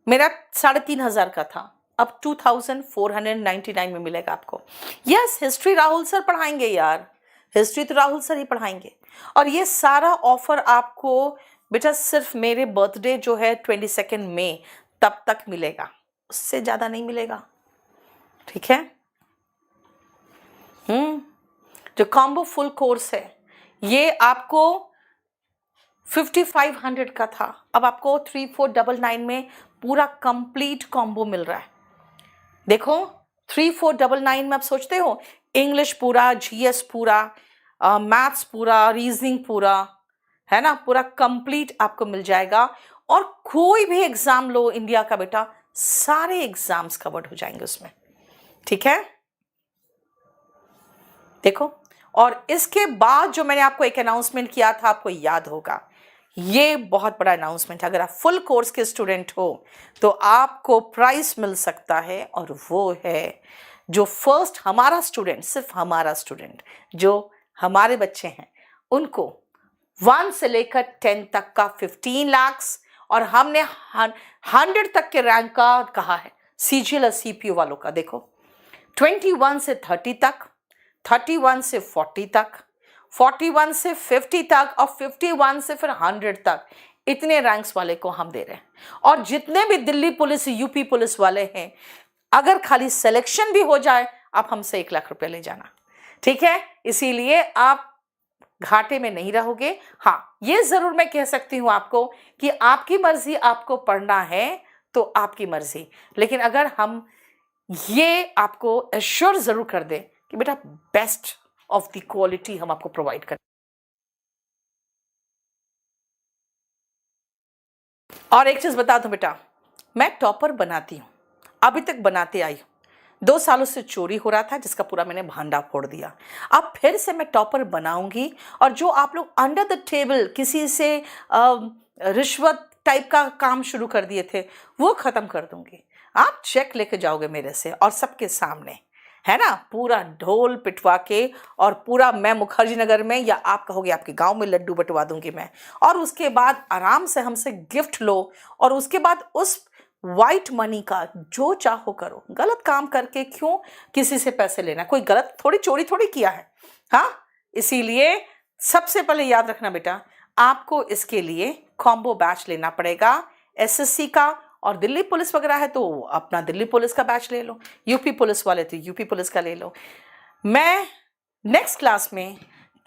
मेरा 3500 का था, अब 2499 में मिलेगा आपको। यस, हिस्ट्री राहुल सर पढ़ाएंगे यार, हिस्ट्री तो राहुल सर ही पढ़ाएंगे। और ये सारा ऑफर आपको बेटा सिर्फ मेरे बर्थडे जो है 22 मई तब तक मिलेगा, उससे ज्यादा नहीं मिलेगा। ठीक है, जो कॉम्बो फुल कोर्स है ये आपको 5500 का था, अब आपको 3499 में पूरा कंप्लीट कॉम्बो मिल रहा है। देखो 3499 में आप सोचते हो इंग्लिश पूरा, जीएस पूरा, मैथ्स पूरा, रीजनिंग पूरा, है ना, पूरा कंप्लीट आपको मिल जाएगा। और कोई भी एग्जाम लो इंडिया का बेटा, सारे एग्जाम्स कवर्ड हो जाएंगे उसमें। ठीक है, देखो। और इसके बाद जो मैंने आपको एक अनाउंसमेंट किया था, आपको याद होगा, ये बहुत बड़ा अनाउंसमेंट है। अगर आप फुल कोर्स के स्टूडेंट हो तो आपको प्राइस मिल सकता है, और वो है जो फर्स्ट हमारा स्टूडेंट, सिर्फ हमारा स्टूडेंट, जो हमारे बच्चे हैं, उनको 1 से लेकर 10 तक का 15 लाख, और हमने 100 तक के रैंक का कहा है सीजीएल और सीपीयू वालों का। देखो 21 से 30 तक, 31 से 40 तक, 41 से 50 तक, और 51 से फिर 100 तक, इतने रैंक्स वाले को हम दे रहे हैं। और जितने भी दिल्ली पुलिस, यूपी पुलिस वाले हैं, अगर खाली सिलेक्शन भी हो जाए आप हमसे 1 लाख रुपए ले जाना। ठीक है, इसीलिए आप घाटे में नहीं रहोगे। हाँ, ये जरूर मैं कह सकती हूं आपको कि आपकी मर्जी, आपको पढ़ना है तो आपकी मर्जी, लेकिन अगर हम ये आपको एश्योर जरूर कर दें कि बेटा बेस्ट ऑफ द क्वालिटी हम आपको प्रोवाइड करें। और एक चीज बता दूं बेटा, मैं टॉपर बनाती हूं, अभी तक बनाते आई हूं। 2 सालों से चोरी हो रहा था जिसका पूरा मैंने भांडा फोड़ दिया। अब फिर से मैं टॉपर बनाऊंगी, और जो आप लोग अंडर द टेबल किसी से रिश्वत टाइप का काम शुरू कर दिए थे वो खत्म कर दूंगी। आप चेक लेके जाओगे मेरे से, और सबके सामने, है ना, पूरा ढोल पिटवा के, और पूरा मैं मुखर्जी नगर में या आप कहोगे आपके गांव में लड्डू बटवा दूंगी मैं। और उसके बाद आराम से हमसे गिफ्ट लो, और उसके बाद उस वाइट मनी का जो चाहो करो। गलत काम करके क्यों किसी से पैसे लेना, कोई गलत थोड़ी चोरी थोड़ी किया है। हाँ, इसीलिए सबसे पहले याद रखना बेटा, आपको इसके लिए कॉम्बो बैच लेना पड़ेगा एसएससी का, और दिल्ली पुलिस वगैरह है तो अपना दिल्ली पुलिस का बैच ले लो, यूपी पुलिस वाले तो यूपी पुलिस का ले लो। मैं नेक्स्ट क्लास में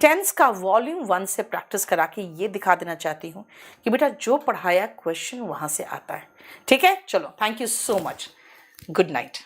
टेंस का वॉल्यूम 1 से प्रैक्टिस करा के ये दिखा देना चाहती हूँ कि बेटा जो पढ़ाया क्वेश्चन वहां से आता है। ठीक है, चलो, thank you so much, good night.